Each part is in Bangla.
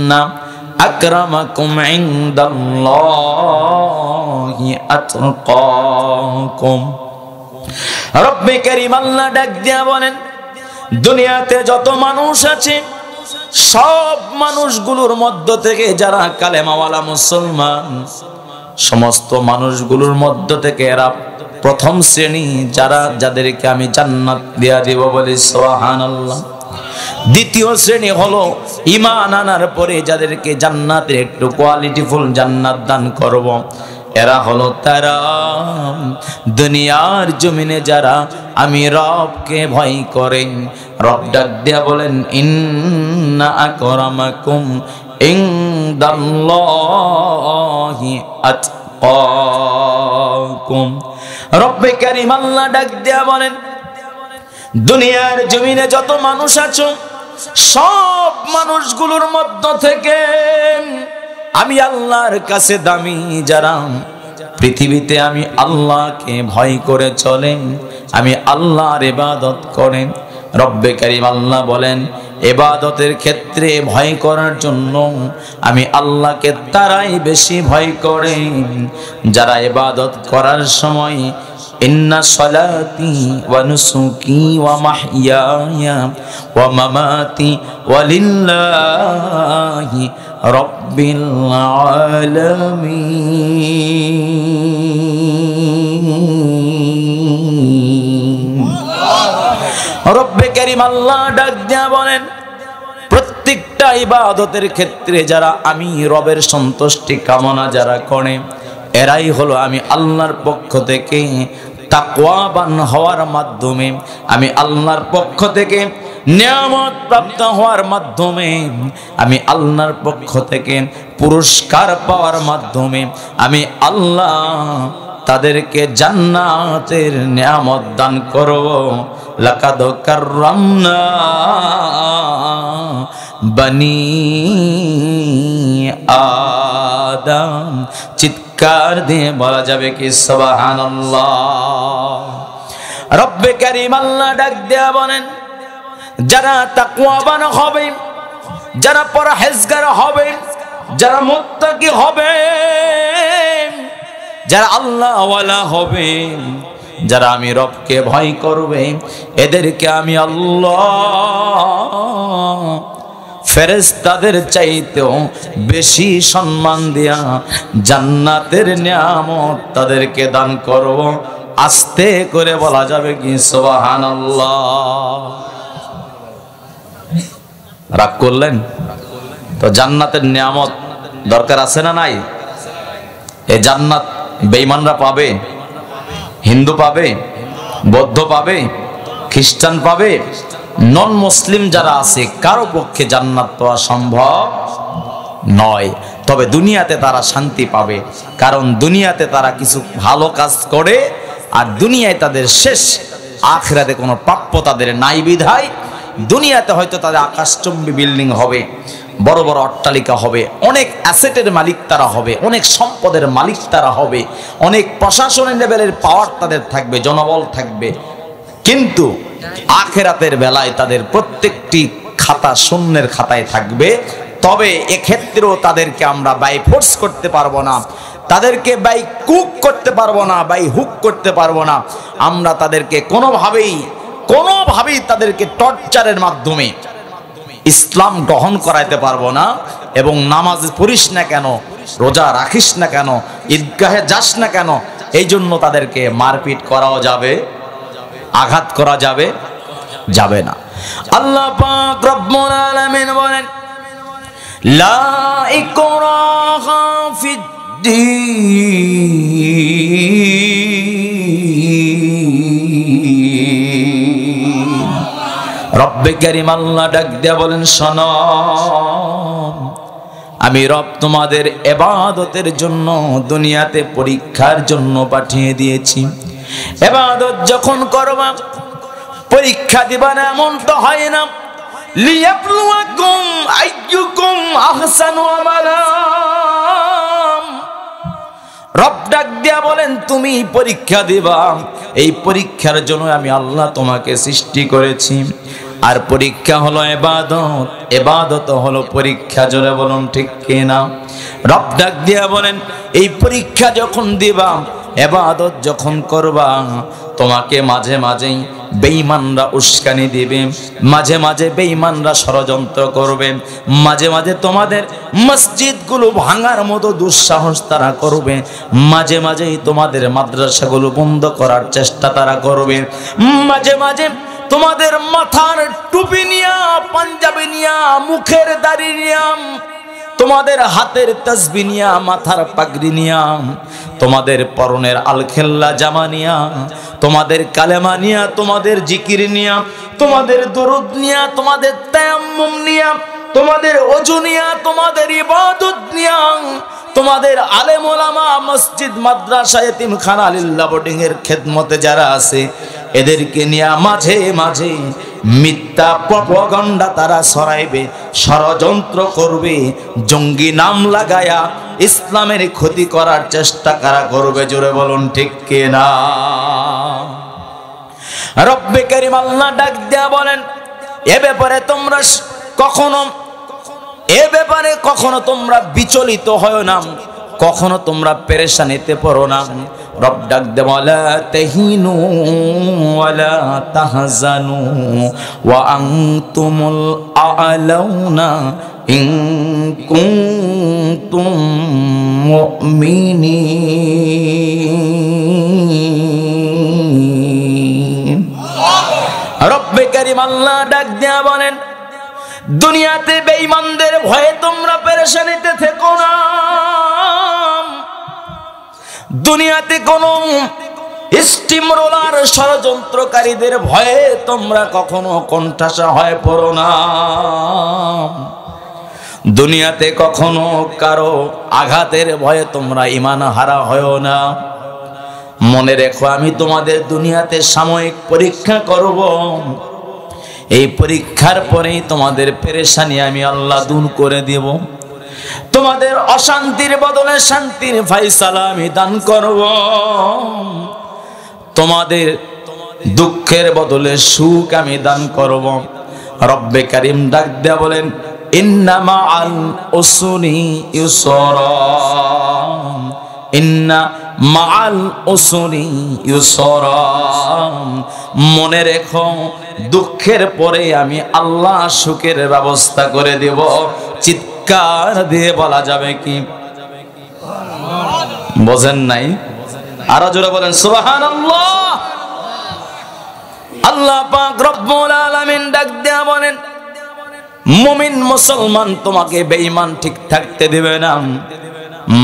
ইন্না আকরামাকুম ইনদাল্লাহি আতকাকুম। রব্বে কারীম আল্লাহ ডাক দিয়া বলেন, দুনিয়াতে যত মানুষ আছে সব মানুষগুলোর মধ্য থেকে যারা কালেমাওয়ালা মুসলমান, সমস্ত মানুষগুলোর মধ্য থেকে এরা প্রথম শ্রেণী, যাদেরকে আমি জান্নাত দিয়া দিব, বলি সুবহানাল্লাহ। দ্বিতীয় শ্রেণী হলো ঈমান আনার পরে যাদেরকে জান্নাতের একটু কোয়ালিটিফুল জান্নাত দান করব, এরা হলো তারা দুনিয়ার জমিনে যারা আমি রবকে ভয় করেন। রব ডাক দিয়া বলেন, ইন্না আকরামাকুম ইনদাল্লাহি আতকাকুম। রব্বে কারীম আল্লাহ ডাক দিয়া বলেন, দুনিয়ার জমিনে যত মানুষ আছো সব মানুষগুলোর মধ্য থেকে আমি আল্লাহর কাছে দামি যারা পৃথিবীতে আমি আল্লাহকে ভয় করে চলেন, আমি আল্লাহর ইবাদত করেন। রব্বে কারীম আল্লাহ বলেন, ইবাদতের ক্ষেত্রে ভয় করার জন্য আমি আল্লাহকে তারাই বেশি ভয় করে যারা ইবাদত করার সময় ইন্না সলাতি ওয়া নুসুকি ওয়া মাহইয়ায়া ওয়া মামাতি ওয়ালিল্লাহি রাব্বিল আলামিন। রব্বে কারীম আল্লাহ ডাক দিয়া বলেন, প্রত্যেকটা ইবাদতের ক্ষেত্রে যারা আমি রবের সন্তুষ্টি কামনা যারা করে এরাই হলো আমি আল্লাহর পক্ষ থেকে তাকওয়াবান হওয়ার মাধ্যমে, আমি আল্লাহর পক্ষ থেকে নিয়ামত প্রাপ্ত হওয়ার মাধ্যমে, আমি আল্লাহর পক্ষ থেকে পুরস্কার পাওয়ার মাধ্যমে আমি আল্লাহ তাদেরকে জান্নাতের নিয়ামত দান করব। লাকাদ কাররামনা বনি আদম। চিৎকার দিয়ে বলা যাবে কি সুবহানাল্লাহ। রব্বে কারীম আল্লাহ ডাক দেয়া বলেন, যারা তাকওয়াবান হবে, যারা পরহেজগার হবে, যারা মুত্তাকি হবে, যারা আল্লাহওয়ালা হবে, যারা আমি রবকে ভয় করবে, এদেরকে আমি আল্লাহ ফেরেশতাদের চাইতেও বেশি সম্মান দিয়া জান্নাতের নিয়ামত তাদেরকে দান করব। আস্তে করে বলা যাবে কি সুবহানাল্লাহ। রাগ করলেন তো? জান্নাতের নিয়ামত দরকার আছে না নাই? এই জান্নাত বেঈমানরা পাবে, হিন্দু পাবে, বৌদ্ধ পাবে, খ্রিস্টান পাবে, নন মুসলিম যারা আছে কারো পক্ষে জান্নাত পাওয়া সম্ভব নয়। তবে দুনিয়াতে তারা শান্তি পাবে, কারণ দুনিয়াতে তারা কিছু ভালো কাজ করে আর দুনিয়ায় তাদের শেষ, আখিরাতে কোনো প্রাপ্য তাদের নাই বিধায় দুনিয়াতে হয়তো তাদের আকাশচুম্বী বিল্ডিং হবে, বড় বড় অট্টালিকা হবে, অনেক অ্যাসেটের মালিক তারা হবে, অনেক সম্পদের মালিক তারা হবে, অনেক প্রশাসনের লেভেলের পাওয়ার তাদের থাকবে, জনবল থাকবে। কিন্তু আখিরাতের বেলায় তাদের প্রত্যেকটি খাতা শূন্যের খাতায় থাকবে। তবে এক্ষেত্রেও তাদেরকে আমরা বাই ফোর্স করতে পারবো না, তাদেরকে বাই কুক করতে পারবো না, বাই হুক করতে পারবো না। আমরা তাদেরকে কোনোভাবেই তাদেরকে টর্চারের মাধ্যমে ইসলাম গ্রহণ করাইতে পারবো না। এবং নামাজ পড়িস না কেন, রোজা রাখিস না কেন, ঈদগাহে যাস না কেন, এই জন্য তাদেরকে মারপিট করাও যাবে, আঘাত করা যাবে না। আল্লাহ পাক রব্বুল আলামিন বলেন, লা ইকরাহা ফিদ্দীন। রব্বে কারীম আল্লাহ ডাক দিয়া বলেন, শোনো, আমি রব তোমাদের ইবাদতের জন্য দুনিয়াতে পরীক্ষার জন্য পাঠিয়ে দিয়েছি। ইবাদত যখন করবা, পরীক্ষা দিবা না এমন তো হয় না। লিয়াবলুয়াকুম আইয়ুকুম আহসানু আমালা। রব ডাক দিয়া বলেন, তুমি পরীক্ষা দিবা, এই পরীক্ষার জন্য আমি আল্লাহ তোমাকে সৃষ্টি করেছি। আর পরীক্ষা হলো ইবাদত, ইবাদত হলো পরীক্ষা। জোরে বলুন ঠিক কিনা? রব ডাক দিয়া বলেন, এই পরীক্ষা যখন দিবা, ইবাদত যখন করবা, তোমাকে মাঝে মাঝেই বেঈমানরা উস্কানি দিবে, মাঝে মাঝে বেঈমানরা ষড়যন্ত্র করবে, মাঝে মাঝে তোমাদের মসজিদগুলো ভাঙার মতো দুঃসাহস তারা করবে, মাঝে মাঝেই তোমাদের মাদ্রাসাগুলো বন্ধ করার চেষ্টা তারা করবে, মাঝে মাঝে তোমাদের মাথার টুপি নিয়া, পাঞ্জাবি নিয়া, মুখের দাড়ি নিয়া, তোমাদের হাতের তাসবিহ নিয়া, মাথার পাগড়ি নিয়া, তোমাদের পরনের আলখেল্লা জামা নিয়া, তোমাদের কালেমা নিয়া, তোমাদের জিকির নিয়া, তোমাদের দরুদ নিয়া, তোমাদের তায়াম্মুম নিয়া, তোমাদের ওযু নিয়া, তোমাদের ইবাদত নিয়া, তোমাদের আলেম ওলামা, মসজিদ, মাদ্রাসা, এতিমখানা, লিল্লাহ বোর্ডিং এর খেদমতে যারা আছে, এদেরকে নিয়ে মাঝে মাঝে মিথ্যা প্রপাগান্ডা তারা ছড়াইবে, ষড়যন্ত্র করবে, জঙ্গি নাম লাগায়া ইসলামের ক্ষতি করার চেষ্টা কারা করবে? জোরে বলুন ঠিক কিনা? রব্বে কারীম আল্লাহ ডাক দেয়া বলেন, এ ব্যাপারে তোমরা কখনো তোমরা বিচলিত হয় না, কখনো তোমরা পেরেশানিতে পড়ো না। রব ডাক দে, ওয়ালা তাহিনু ওয়ালা তাহজানু ওয়া আনতুমুল আ'লাউনা ইন কুনতুম মুমিনিন। রব্বে কারীম আল্লাহ ডাক দিয়া বলেন, দুনিয়াতে বেঈমানদের ভয়ে তোমরা পেরেশানিতে থেকো না, দুনিয়াতে কোনো স্টিম রোলার ষড়যন্ত্রকারীদের ভয়ে তোমরা কখনো কোণঠাসা হয়ে পড়ো না, দুনিয়াতে কখনো কারো আঘাতের ভয়ে তোমরা ঈমান হারা হয়ো না। মনে রেখো, আমি তোমাদের দুনিয়াতে সাময়িক পরীক্ষা করব, এই পরীক্ষার পরেই তোমাদের পেরেশানি আমি আল্লাহ দূর করে দেব, তোমাদের অশান্তির বদলে শান্তির ফায়সালা আমি দান করব, তোমাদের দুঃখের বদলে সুখ আমি দান করব। রব্বে কারীম ডাক দেয়া বলেন, ইন্না মাআল উসরি ইউসরা, ইন্না মাআল উসরি ইউসরা। মনে রেখো, দুঃখের পরে আমি আল্লাহ সুখের ব্যবস্থা করে দেব। চিৎকার দিয়ে বলা যাবে কি? বোঝেন নাই? আরো জোরে বলেন সুবহানাল্লাহ। আল্লাহ পাক রব্বুল আলামিন ডাক দেয়া বলেন, মুমিন মুসলমান তোমাকে বেঈমান ঠিক থাকতে দিবে না।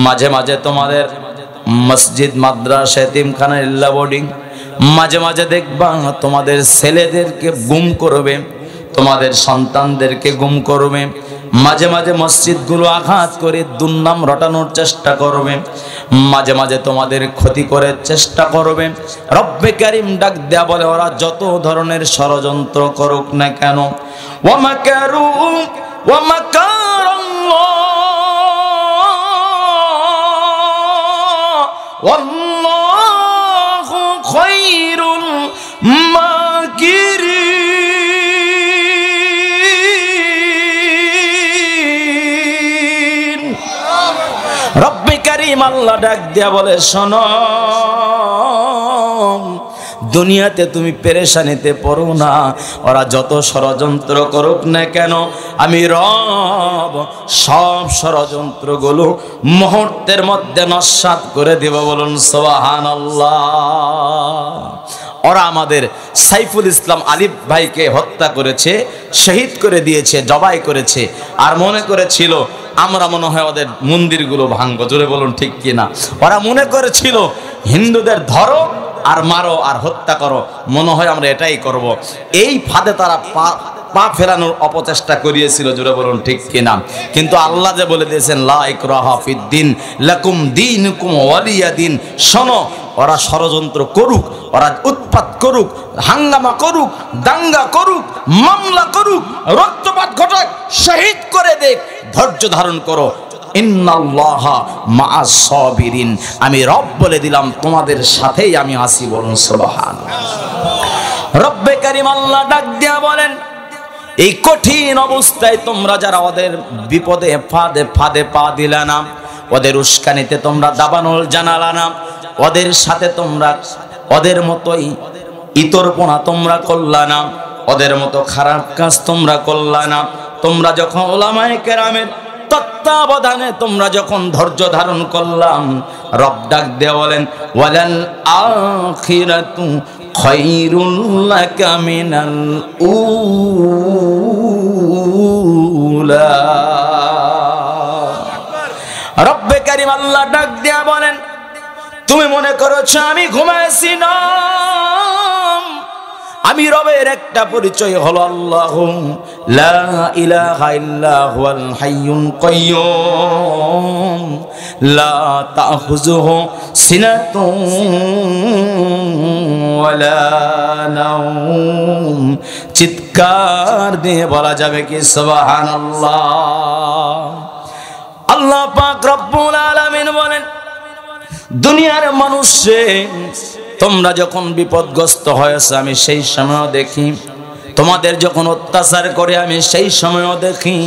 মাঝে মাঝে তোমাদের মসজিদ, মাদ্রাসা, এতিমখানা, লিল্লাহ বোর্ডিং, মাঝে মাঝে দেখবা তোমাদের ছেলেদেরকে গুম করবে, তোমাদের সন্তানদেরকে গুম করবে, মাঝে মাঝে মসজিদগুলো আঘাত করে দুর্নাম রটানোর চেষ্টা করবে, মাঝে মাঝে তোমাদের ক্ষতি করার চেষ্টা করবে। রব্বে কারীম ডাক দেয়া বলে, ওরা যত ধরনের ষড়যন্ত্র করুক না কেন, ওয়া মাকারু ওয়া মাকারাল্লাহ ওয়াল্লাহু খায়রুল মাকিরিন। রব্বে কারীম আল্লাহ ডাক দেয়া বলে, শোনো, দুনিয়াতে তুমি পেরেশানিতে পড়ো না, ওরা যত ষড়যন্ত্র করুক না কেন, আমি রব সব ষড়যন্ত্রগুলো মুহূর্তের মধ্যে নস্যাৎ করে দেব। বলুন সুবহানাল্লাহ। ওরা আমাদের সাইফুল ইসলাম আলিফ ভাইকে হত্যা করেছে, শহীদ করে দিয়েছে, জবাই করেছে, আর মনে করেছিল আমরা মনে হয় ওদের মন্দিরগুলো ভাঙবো। জোরে বলুন ঠিক কিনা? ওরা মনে করেছিল হিন্দুদের ধরো আর মারো আর হত্যা করো, মনে হয় আমরা এটাই করব। এই ফাঁদে তারা পা ফেরানোর অপচেষ্টা করিয়েছিল। জোরে বলুন ঠিক কিনা? কিন্তু আল্লাহ যে বলে দিয়েছেন, লা ইকরাহা ফিদ্দিন লাকুম দীনুকুম ওয়ালিয়া দিন। শোনো, ওরা ষড়যন্ত্র করুক, ওরা উৎপাত করুক, হাঙ্গামা করুক, দাঙ্গা করুক, মামলা করুক, রক্তপাত ঘটাক, শহীদ করে দেখ, ধৈর্য ধারণ করো। ইন্নাল্লাহা মাআস সাবিরিন। আমি রব বলে দিলাম, তোমাদের সাথেই আমি আছি। বলুন সুবহানাল্লাহ। রব্বে কারীম আল্লাহ ডাক দিয়া বলেন, এই কঠিন অবস্থায় তোমরা যারা ওদের বিপদে ফাঁদে পা দিলা না, ওদের উস্কানিতে তোমরা দাবানল জানালা না, ওদের সাথে তোমরা ওদের মতোই ইতরপনা তোমরা করলা না, ওদের মতো খারাপ কাজ তোমরা করলা না। তোমরা যখন উলামায়ে কেরামের তত্ত্বাবধানে তোমরা যখন ধৈর্য ধারণ করলাম, রব ডাক দিয়ে বলেন ওয়ালাল আখিরাতু খায়রুল লাকা মিনাল উলা। রব্বে কারীম আল্লাহ ডাক দিয়া বলেন, তুমি মনে করেছো আমি ঘুমাইছি? না, আমি রবের একটা পরিচয় হলো আল্লাহ, লা ইলাহা ইল্লা হুয়াল হাইয়ুল কাইয়্যুম লা তাখুযুহু সিনাতুন ওয়ালা নাওম। চিৎকার দিয়ে বলা যাবে কি সুবহানাল্লাহ। আল্লাহ পাক রব্বুল আলামিন বলেন, দুনিয়ার মানুষে তোমরা যখন বিপদগ্রস্ত হয়েছে আমি সেই সময়ও দেখি, তোমাদের যখন অত্যাচার করে আমি সেই সময়ও দেখি,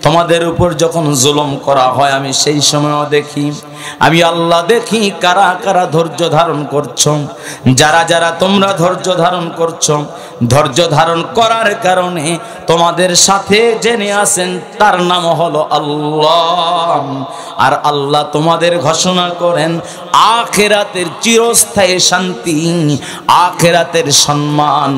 তোমাদের উপর যখন জুলুম করা হয় আমি সেই সময়ও দেখি। আমি আল্লাহ দেখি কারা কারা ধৈর্য ধারণ করছো। যারা যারা তোমরা ধৈর্য ধারণ করছো, ধৈর্য ধারণ করার কারণে তোমাদের সাথে জেনে আছেন তার নাম হলো আল্লাহ। আর আল্লাহ তোমাদের ঘোষণা করেন আখিরাতের চিরস্থায়ী শান্তি, আখিরাতের সম্মান,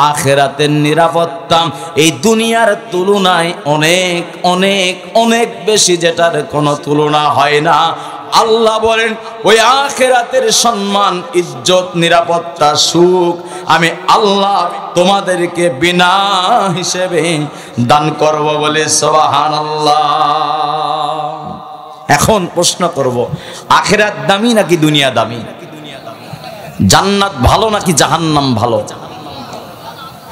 আখিরাতের নিরাপত্তা এই দুনিয়ার তুলনায় অনেক অনেক অনেক বেশি, যেটার কোনো তুলনা হয় না। আল্লাহ বলেন ওই আখিরাতের সম্মান, ইজ্জত, নিরাপত্তা, সুখ আমি আল্লাহ তোমাদেরকে বিনা হিসেবে দান করব বলে সুবহানাল্লাহ। এখন প্রশ্ন করব, আখিরাত দামি নাকি দুনিয়া দামি? জান্নাত ভালো নাকি জাহান্নাম ভালো?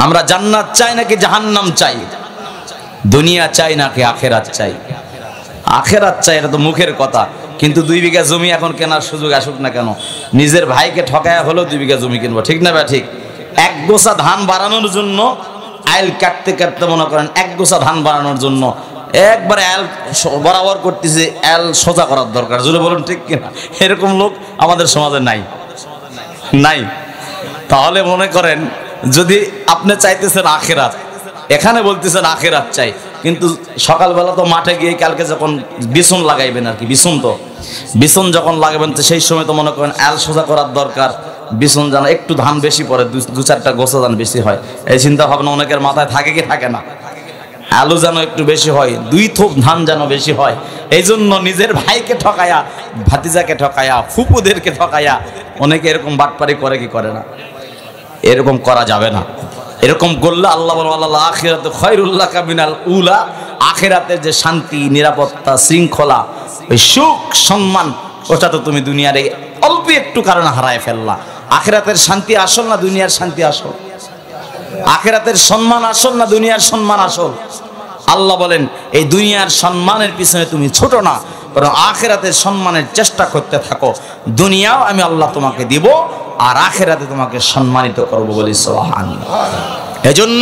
আমরা জান্নাত চাই নাকি জাহান্নাম চাই? দুনিয়া চাই নাকি আখিরাত চাই? আখিরাত চাই, এটা তো মুখের কথা, কিন্তু 2 বিঘা জমি এখন কেনার সুযোগ আসুক না কেন, নিজের ভাইকে ঠকায়া হলেও 2 বিঘা জমি কিনবো, ঠিক না ভাই? ঠিক। এক গোছা ধান বাড়ানোর জন্য আইল কাটতে কাটতে মনে করেন এক গোছা ধান বাড়ানোর জন্য একবারে আল বরাবর করতেছে, আল সোজা করার দরকার, জোরে বলুন ঠিক কিনা? এরকম লোক আমাদের সমাজে নাই, নাই। তাহলে মনে করেন যদি আপনি চাইতেছেন আখিরাত, এখানে বলতেছেন আখিরাত চাই, কিন্তু সকালবেলা তো মাঠে গিয়ে কালকে যখন বিছন লাগাইবেন আর কি, বিছন যখন লাগাবেন তো সেই সময় তো মনে করেন আল সোজা করার দরকার, বিছন যেন একটু ধান বেশি পড়ে, 2-4টা গোছা ধান বেশি হয়, এই চিন্তা ভাবনা অনেকের মাথায় থাকে কি থাকে না? আলু যেন একটু বেশি হয়, 2 থোপ ধান যেন বেশি হয়। এই জন্য নিজের ভাইকে ঠকায়া, ভাতিজাকে ঠকায়া, ফুপুদেরকে ঠকায়া অনেকে এরকম বাটপারি করে কি করে না? এরকম করা যাবে না। এরকম করলে আল্লাহ বলেন আখিরাতু খায়রুল লাকা মিনাল উলা, আখিরাতের যে শান্তি, নিরাপত্তা, শৃঙ্খলা, ওই সুখ সম্মান, ওটা তো তুমি দুনিয়ার এই অল্প একটু কারণে হারায় ফেললা। আখিরাতের শান্তি আসল না দুনিয়ার শান্তি আসল? আখিরাতের সম্মান আসল না দুনিয়ার সম্মান আসল? আল্লাহ বলেন এই দুনিয়ার সম্মানের পিছনে তুমি ছোট না, বরং আখিরাতের সম্মানের চেষ্টা করতে থাকো, দুনিয়াও আমি আল্লাহ তোমাকে দিব আর আখিরাতে তোমাকে সম্মানিত করব বলি সুবহানাল্লাহ। এজন্য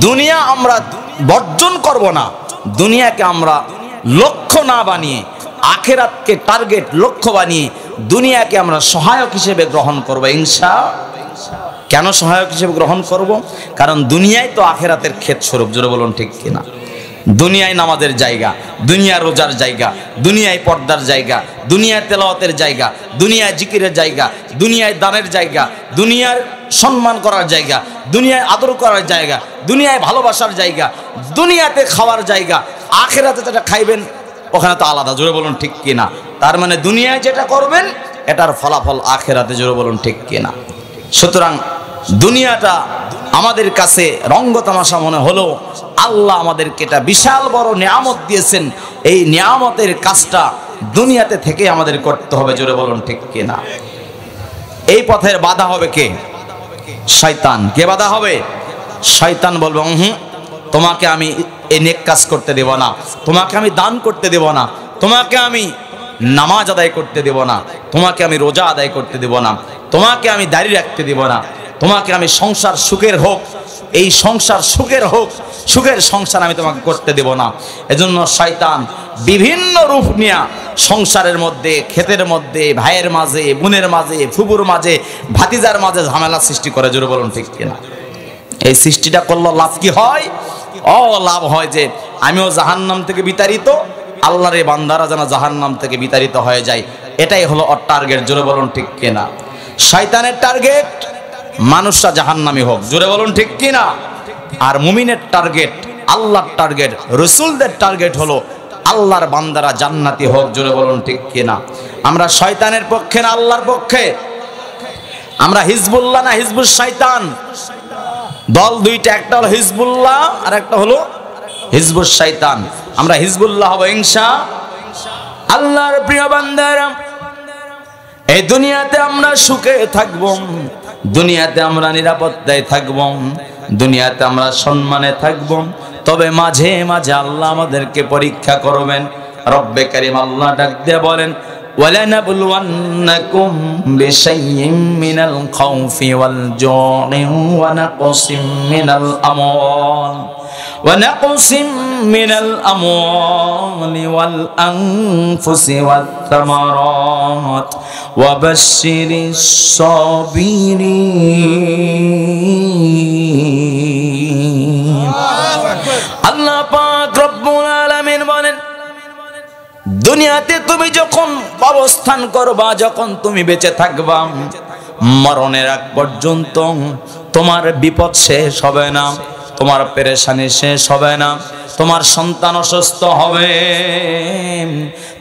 দুনিয়া আমরা বর্জন করব না, দুনিয়াকে আমরা লক্ষ্য না বানিয়ে আখিরাতকে টার্গেট লক্ষ্য বানিয়ে দুনিয়াকে আমরা সহায়ক হিসেবে গ্রহণ করব ইনশাআল্লাহ। কেন সহায়ক হিসেবে গ্রহণ করব? কারণ দুনিয়ায় তো আখিরাতের ক্ষেত স্বরূপ, জোরে বলুন ঠিক কিনা? দুনিয়ায় নামাজের জায়গা, দুনিয়ায় রোজার জায়গা, দুনিয়ায় পর্দার জায়গা, দুনিয়ায় তেলাওয়াতের জায়গা, দুনিয়ায় জিকিরের জায়গা, দুনিয়ায় দানের জায়গা, দুনিয়ার সম্মান করার জায়গা, দুনিয়ায় আদর করার জায়গা, দুনিয়ায় ভালোবাসার জায়গা, দুনিয়াতে খাওয়ার জায়গা। আখিরাতে যেটা খাইবেন ওখানে তো আলাদা, জোরে বলুন ঠিক কিনা? তার মানে দুনিয়ায় যেটা করবেন এটার ফলাফল আখিরাতে, জোরে বলুন ঠিক কিনা? সুতরাং দুনিয়াটা আমাদের কাছে রঙ্গতামাশা মনে হলেও আল্লাহ আমাদেরকে এটা বিশাল বড় নিয়ামত দিয়েছেন। এই নিয়ামতের কাজটা দুনিয়াতে থেকে আমাদের করতে হবে, জোরে বলুন ঠিক কিনা? এই পথের বাধা হবে কে? শয়তান। কে বাধা হবে? শয়তান বলবে তোমাকে আমি এই নেক কাজ করতে দেব না, তোমাকে আমি দান করতে দেব না, তোমাকে আমি নামাজ আদায় করতে দেব না, তোমাকে আমি রোজা আদায় করতে দেব না, তোমাকে আমি দাড়ি রাখতে দেব না, তোমাকে আমি সংসার সুখের হোক, এই সংসার সুখের হোক, সুখের সংসার আমি তোমাকে করতে দেব না। এজন্য শয়তান বিভিন্ন রূপ নিয়ে সংসারের মধ্যে, ক্ষেতের মধ্যে, ভাইয়ের মাঝে, বোনের মাঝে, ফুপুর মাঝে, ভাতিজার মাঝে ঝামেলা সৃষ্টি করে। জোরে বলুন ঠিক কিনা? এই সৃষ্টিটা করলে লাভ কি হয়? লাভ হয় যে আমিও জাহান্নাম থেকে বিতাড়িত, আল্লাহর এই বান্দারা যেন জাহান্নাম থেকে বিতাড়িত হয়ে যায়। এটাই হলো ওর টার্গেট। জোরে বলুন ঠিক কিনা? শয়তানের টার্গেট মানুষরা জাহান্নামী হোক। জোরে বলুন ঠিক কিনা? আর মুমিনের টার্গেট, আল্লাহর টার্গেট, রাসূলদের টার্গেট হলো আল্লাহর বান্দারা জান্নাতি হোক। জোরে বলুন ঠিক কিনা? আমরা শয়তানের পক্ষে না আল্লাহর পক্ষে? আমরা হিজবুল্লাহ না হিজবুশ শয়তান? দল দুইটা, একটা হলো হিজবুল্লাহ আর একটা হলো হিজবুশ শয়তান। আমরা হিজবুল্লাহ হব ইনশাআল্লাহ। আল্লাহর প্রিয় বান্দারা, এই দুনিয়াতে আমরা সুখে থাকব, দুনিয়াতে আমরা নিরাপত্তায় থাকব, দুনিয়াতে আমরা সম্মানে থাকব। তবে মাঝে মাঝে আল্লাহ আমাদেরকে পরীক্ষা করবেন। রব্বে কারীম আল্লাহ ডাক দিয়ে বলেন, وَلَنَبْلُوَنَّكُمْ بِشَيْءٍ مِّنَ الْخَوْفِ وَالْجُوعِ وَنَقْصٍ مِّنَ الْأَمْوَالِ وَالْأَنفُسِ وَالثَّمَرَاتِ وَبَشِّرِ الصَّابِرِينَ। আল্লাহ পাক রব্বুল আলামিন বলেন, দুনিয়াতে তুমি যখন অবস্থান করবা, যখন তুমি বেঁচে থাকবা, মরণের আগ পর্যন্ত তোমার বিপদ শেষ হবে না, তোমার পেরেশানি শেষ হবে না। তোমার সন্তান অসুস্থ হবে,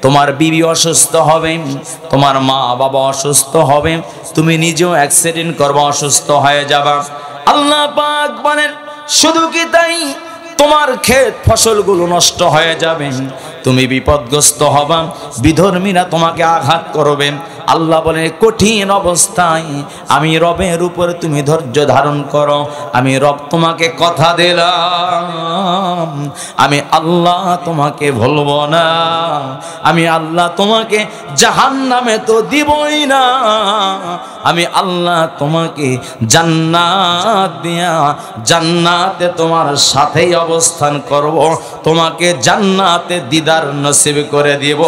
তোমার বিবি অসুস্থ হবে, তোমার মা বাবা অসুস্থ হবে, তুমি নিজেও অ্যাক্সিডেন্ট করবা, অসুস্থ হয়ে যাবা। আল্লাহ পাক বলেন, শুধু কি তাই, তোমার ক্ষেত ফসলগুলো নষ্ট হয়ে যাবে, তুমি বিপদগ্রস্ত হবা, বিধর্মীরা তোমাকে আঘাত করবে। আল্লাহ বলে, কঠিন অবস্থায় আমি রবের উপরে তুমি ধৈর্য ধারণ করো। আমি রব তোমাকে কথা দিলাম, আমি আল্লাহ তোমাকে ভুলবো না। আমি আল্লাহ তোমাকে জাহান্নামে তো দিবই না, আমি আল্লাহ তোমাকে জান্নাত দিয়া জান্নাতে তোমার সাথেই অবস্থান করব, তোমাকে জান্নাতে দিদার নসিব করে দিব।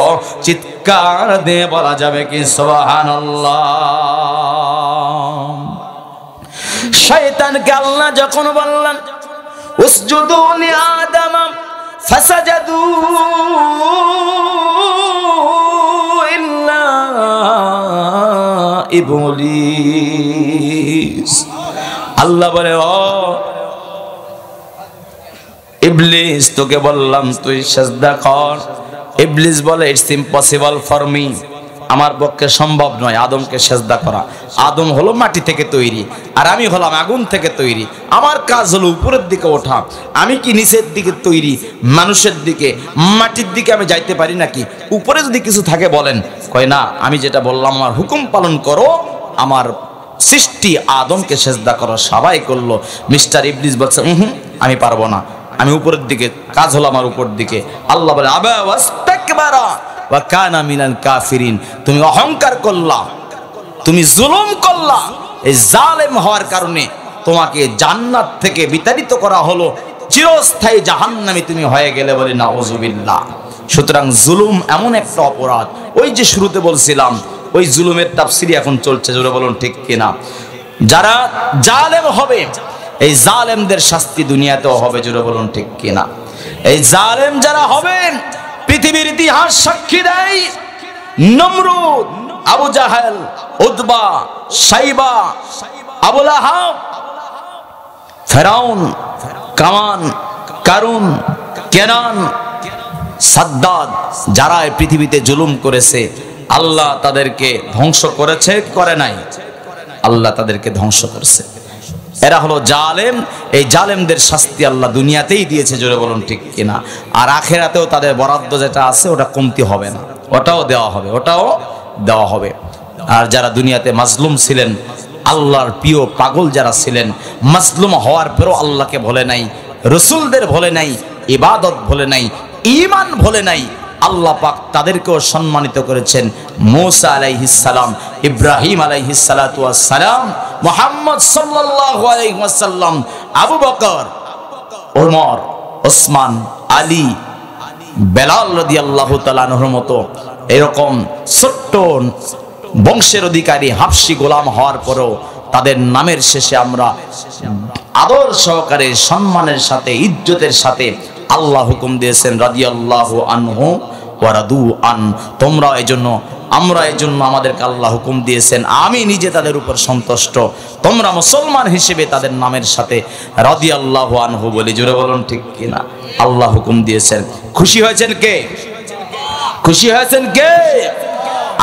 চিৎকার দিয়ে বলা যাবে কি সুবহানাল্লাহ? শয়তানকে আল্লাহ যখন বললেন, উসজুদু লি আদম ফাসাজাদু ইল্লা ইবলিস, আল্লাহ বলে, ও ইবলিস, তোকে বললাম তুই সিজদা কর। ইবলিস বলে, ইটস ইম্পসিবল ফর মি, আমার পক্ষে সম্ভব নয় আদমকে সিজদা করা। আদম হলো মাটি থেকে তৈরি, আর আমি হলাম আগুন থেকে তৈরি। আমার কাজ হলো উপরের দিকে ওঠা। আমি কি নিচের দিকে তৈরি, মানুষের দিকে, মাটির দিকে আমি যাইতে পারি নাকি? উপরে যদি কিছু থাকে বলেন। কয় না, আমি যেটা বললাম আমার হুকুম পালন করো। আমার সৃষ্টি আদমকে সিজদা করো, সবাই করলো। মিস্টার ইবলিস বলছে, আমি পারবো না, আমি উপরের দিকে, কাজ হলো আমার উপর দিকে। আল্লাহ বলে, আবা ওয়াস্তাকবারা ওয়া কানা মিনাল কাফিরিন, তুমি অহংকার করলা, তুমি জুলুম করলা, এই জালেম হওয়ার কারণে তোমাকে জান্নাত থেকে বিতাড়িত করা হলো, চিরস্থায়ী জাহান্নামী তুমি হয়ে গেলে। বলে নাউযুবিল্লাহ। সুতরাং জুলুম এমন একটা অপরাধ, ওই যে শুরুতে বলছিলাম, ওই জুলুমের তাফসীর এখন চলছে। জোরে বলুন ঠিক কিনা? যারা জালেম হবে, এই জালেমদের শাস্তি দুনিয়াতেও হবে। জোরে বলুন ঠিক কিনা? এই জালেম যারা হবেন, পৃথিবীর ইতিহাস সাক্ষী দেয়, নমরুদ, আবু জাহেল, উতবা, সাইবা, আবু লাহাব, ফেরাউন, কামান, কারুন, কেনান, সাদ্দাদ, যারা এই পৃথিবীতে জুলুম করেছে, আল্লাহ তাদেরকে ধ্বংস করেছে, করে নাই? আল্লাহ তাদেরকে ধ্বংস করেছে। এরা হলো জালেম। এই জালেমদের শাস্তি আল্লাহ দুনিয়াতেই দিয়েছে। জোরে বলুন ঠিক কিনা? আর আখেরাতেও তাদের বরাদ্দ যেটা আছে ওটা কমতি হবে না, ওটাও দেওয়া হবে, ওটাও দেওয়া হবে। আর যারা দুনিয়াতে মাজলুম ছিলেন, আল্লাহর প্রিয় পাগল যারা ছিলেন, মাজলুম হওয়ার পরেও আল্লাহকে ভোলে নাই, রসুলদের ভোলে নাই, ইবাদত ভোলে নাই, ঈমান ভোলে নাই, আল্লাহ পাক তাদেরকেও সম্মানিত করেছেন। মূসা আলাইহিস সালাম, ইব্রাহিম আলাইহিস সালাতু ওয়াস সালাম, মুহাম্মদ সাল্লাল্লাহু আলাইহি ওয়াসাল্লাম, আবু বকর, ওমর, ওসমান, আলী, বেলাল রাদিয়াল্লাহু তাআলা আনহুর মতো এরকম ছোট্ট বংশের অধিকারী হাবশী গোলাম হওয়ার পরেও তাদের নামের শেষে আমরা আদর সহকারে, সম্মানের সাথে, ইজ্জতের সাথে আল্লাহ হুকুম দিয়েছেন রাদিয়াল্লাহু আনহু ওয়া রাদু আন। তোমরা এজন্য, আমরা এজন্য আমাদেরকে আল্লাহ হুকুম দিয়েছেন, আমি নিজে তাদের উপর সন্তুষ্ট, তোমরা মুসলমান হিসেবে তাদের নামের সাথে রাদিয়াল্লাহু আনহু বলি। জোরে বলুন ঠিক কিনা? আল্লাহ হুকুম দিয়েছেন। খুশি হয়েছেন কে? খুশি হয়েছেন কে?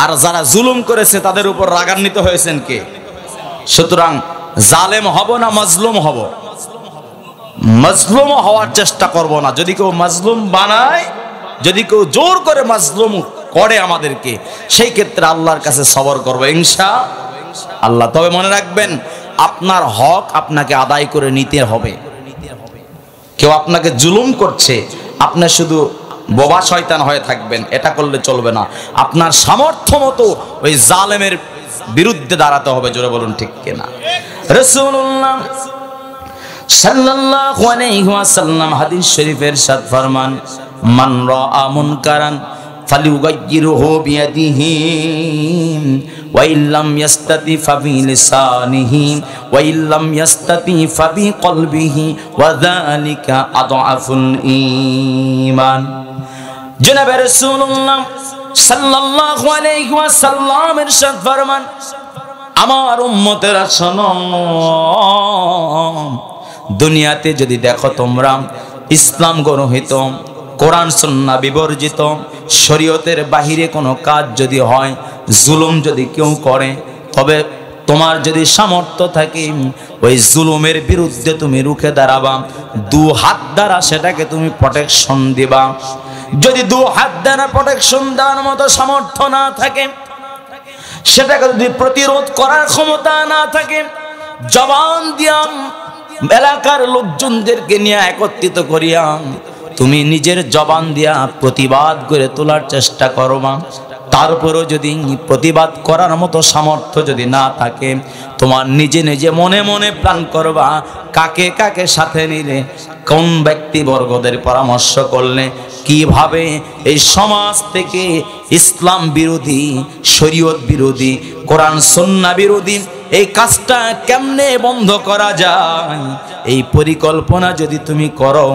আর যারা জুলুম করেছে তাদের উপর রাগান্বিত হয়েছেন কে? সুতরাং জালেম হব না মাজলুম হব? মাজলুম হওয়ার চেষ্টা করব না। যদি কেউ মাজলুম বানায়, যদি কেউ জোর করে মাজলুম করে আমাদেরকে, সেই ক্ষেত্রে আল্লাহর কাছে সবর করব ইনশাআল্লাহ। তবে মনে রাখবেন, আপনার হক আপনাকে আদায় করে নিতে হবে। কেউ আপনাকে জুলুম করছে, আপনি শুধু বোবা শয়তান হয়ে থাকবেন, এটা করলে চলবে না। আপনার সামর্থ্য মতো ওই জালেমের বিরুদ্ধে দাঁড়াতে হবে। জোরে বলুন ঠিক কিনা? রাসূলুল্লাহ সাল্লাল্লাহু আলাইহি ওয়াসাল্লাম হাদিস শরীফের ইরশাদ ফরমান, মান রাআ মুনকারান ফালিয়ুগাইয়িরহু বিয়াদিহি ওয়া ইল্লাম ইয়াস্তাতি ফাবিলিসানিহি ওয়া ইল্লাম ইয়াস্তাতি ফাবিকলবিহি ওয়া যালিকা আদআফুল ঈমান। জনাবে রাসূলুল্লাহ সাল্লাল্লাহু আলাইহি ওয়াসাল্লাম ইরশাদ ফরমান, আমার উম্মতেরা শোনো, দুনিয়াতে যদি দেখো তোমরা ইসলাম গ্রহীত, কোরআন সুন্নাহ বিবর্জিত, শরীয়তের বাহিরে কোনো কাজ যদি হয়, জুলুম যদি কেউ করে, তবে তোমার যদি সামর্থ্য থাকে ওই জুলুমের বিরুদ্ধে তুমি রুখে দাঁড়াবা, দু হাত দ্বারা সেটাকে তুমি প্রোটেকশন দিবা। যদি দু হাত দ্বারা প্রোটেকশন দেওয়ার মতো সামর্থ্য না থাকে, সেটাকে যদি প্রতিরোধ করার ক্ষমতা না থাকে, জবান দিয়া এলাকার লোকজনদেরকে নিয়ে একত্রিত করিয়া তুমি নিজের জবান দিয়া প্রতিবাদ করে তোলার চেষ্টা করবা। তারপরেও যদি প্রতিবাদ করার মতো সামর্থ্য যদি না থাকে, তোমার নিজে নিজে মনে মনে প্ল্যান করবা কাকে কাকে সাথে নিলে, কোন ব্যক্তিবর্গদের পরামর্শ করলে কিভাবে এই সমাজ থেকে ইসলাম বিরোধী, শরীয়ত বিরোধী, কোরআন সুন্নাহ বিরোধী এই কাজটা কেমনে বন্ধ করা যায়, এই পরিকল্পনা যদি তুমি করো,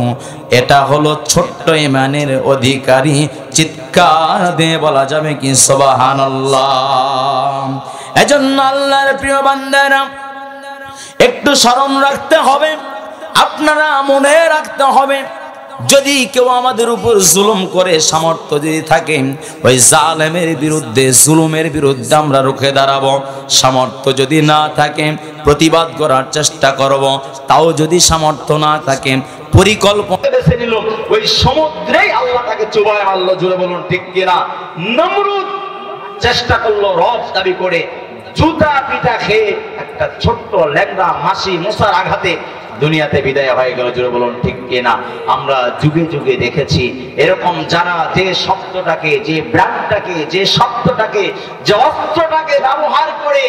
এটা হলো ছোট্ট ঈমানের অধিকারী। চিৎকার দিয়ে বলা যাবে কি সুবহানাল্লাহ। এজন্য আল্লাহর প্রিয় বান্দারা, একটু স্মরণ রাখতে হবে, আপনারা মনে রাখতে হবে, যদি কেউ আমাদের উপর জুলুম করে, সামর্থ্য যদি থাকে, ওই জালেমের বিরুদ্ধে, জুলুমের বিরুদ্ধে আমরা রুখে দাঁড়াবো। সামর্থ্য যদি না থাকে, প্রতিবাদ করার চেষ্টা করব। তাও যদি সামর্থ্য না থাকে, পরিকল্পনা বেছে নিল, ওই সমুদ্রেই আল্লাহ তাকে চুবায় মারলো। জুড়ে বলুন ঠিক কিনা? নমরুদ চেষ্টা করলো রব দাবি করে, জুতা পিটা খেয়ে একটা ছোট্ট ল্যাংড়া মাসি মশার আঘাতে দুনিয়াতে বিদায় হয়ে গেল। জুড়ে বলুন ঠিক কিনা? আমরা যুগে যুগে দেখেছি এরকম যারা যে শব্দটাকে, যে ব্র্যান্ডটাকে, যে শব্দটাকে, যে অস্ত্রটাকে ব্যবহার করে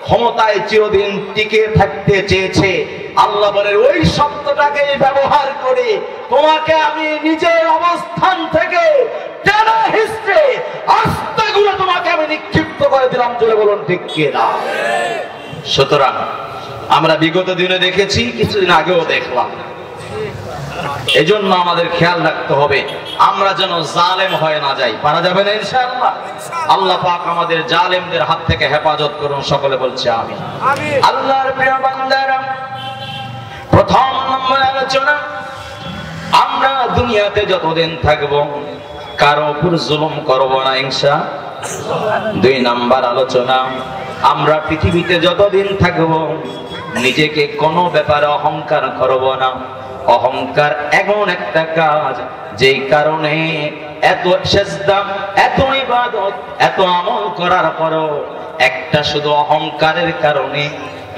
ক্ষমতায় চিরদিন টিকে থাকতে চেয়েছে, আল্লাহ বলেন ওই শব্দটাকে ব্যবহার করে তোমাকে আমি নিজের অবস্থান থেকে টেনে হিসেবে আস্তাগুলো তোমাকে আমি নিক্ষিপ্ত করে দিলাম। জুড়ে বলুন ঠিক কিনা? সুতরাং আমরা বিগত দিনে দেখেছি, কিছুদিন আগেও দেখলাম। এজন্য আমাদের খেয়াল রাখতে হবে আমরা যেন জালেম হয়ে না যাই। পারা যাবে না ইনশাআল্লাহ। আল্লাহ পাক আমাদের জালেমদের হাত থেকে হেফাজত করুন। সকলে বলছে আমিন। আল্লাহর প্রিয় বান্দারা, প্রথম নম্বর আলোচনা, আমরা দুনিয়াতে যতদিন থাকব কারো উপর জুলুম করব না ইনশাআল্লাহ। দুই নম্বর আলোচনা, আমরা পৃথিবীতে যতদিন থাকব নিজেকে কোনো ব্যাপারে অহংকার করব না। অহংকার এমন একটা কাজ যেই কারণে এত সেজদা, এত ইবাদত, এত আমল করার পরও একটা শুধু অহংকারের কারণে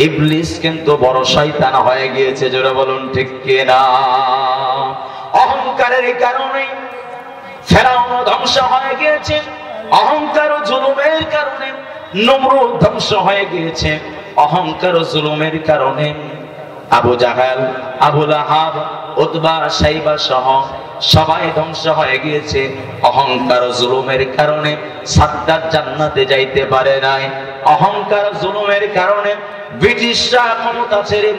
ইবলিস কিন্তু বড় শয়তান হয়ে গিয়েছে। জোরে বলুন ঠিক কিনা? অহংকারের কারণে ফেরাউন ধ্বংস হয়ে গিয়েছে, অহংকার ও জুলুমের কারণে নমরুদ ধ্বংস হয়ে গিয়েছে, অহংকার ও জুলুমের কারণে আবু জাহাল, আবু লাহাব, উতবা সাইবা সহ সবাই ধ্বংস হয়ে গিয়েছে অহংকার ও জুলুমের কারণে। সাদ্দাত জান্নাতে যাইতে পারে নাই, অহংকার জুলুমের কারণে। ব্রিটিশরা ক্ষমতা ছেড়ে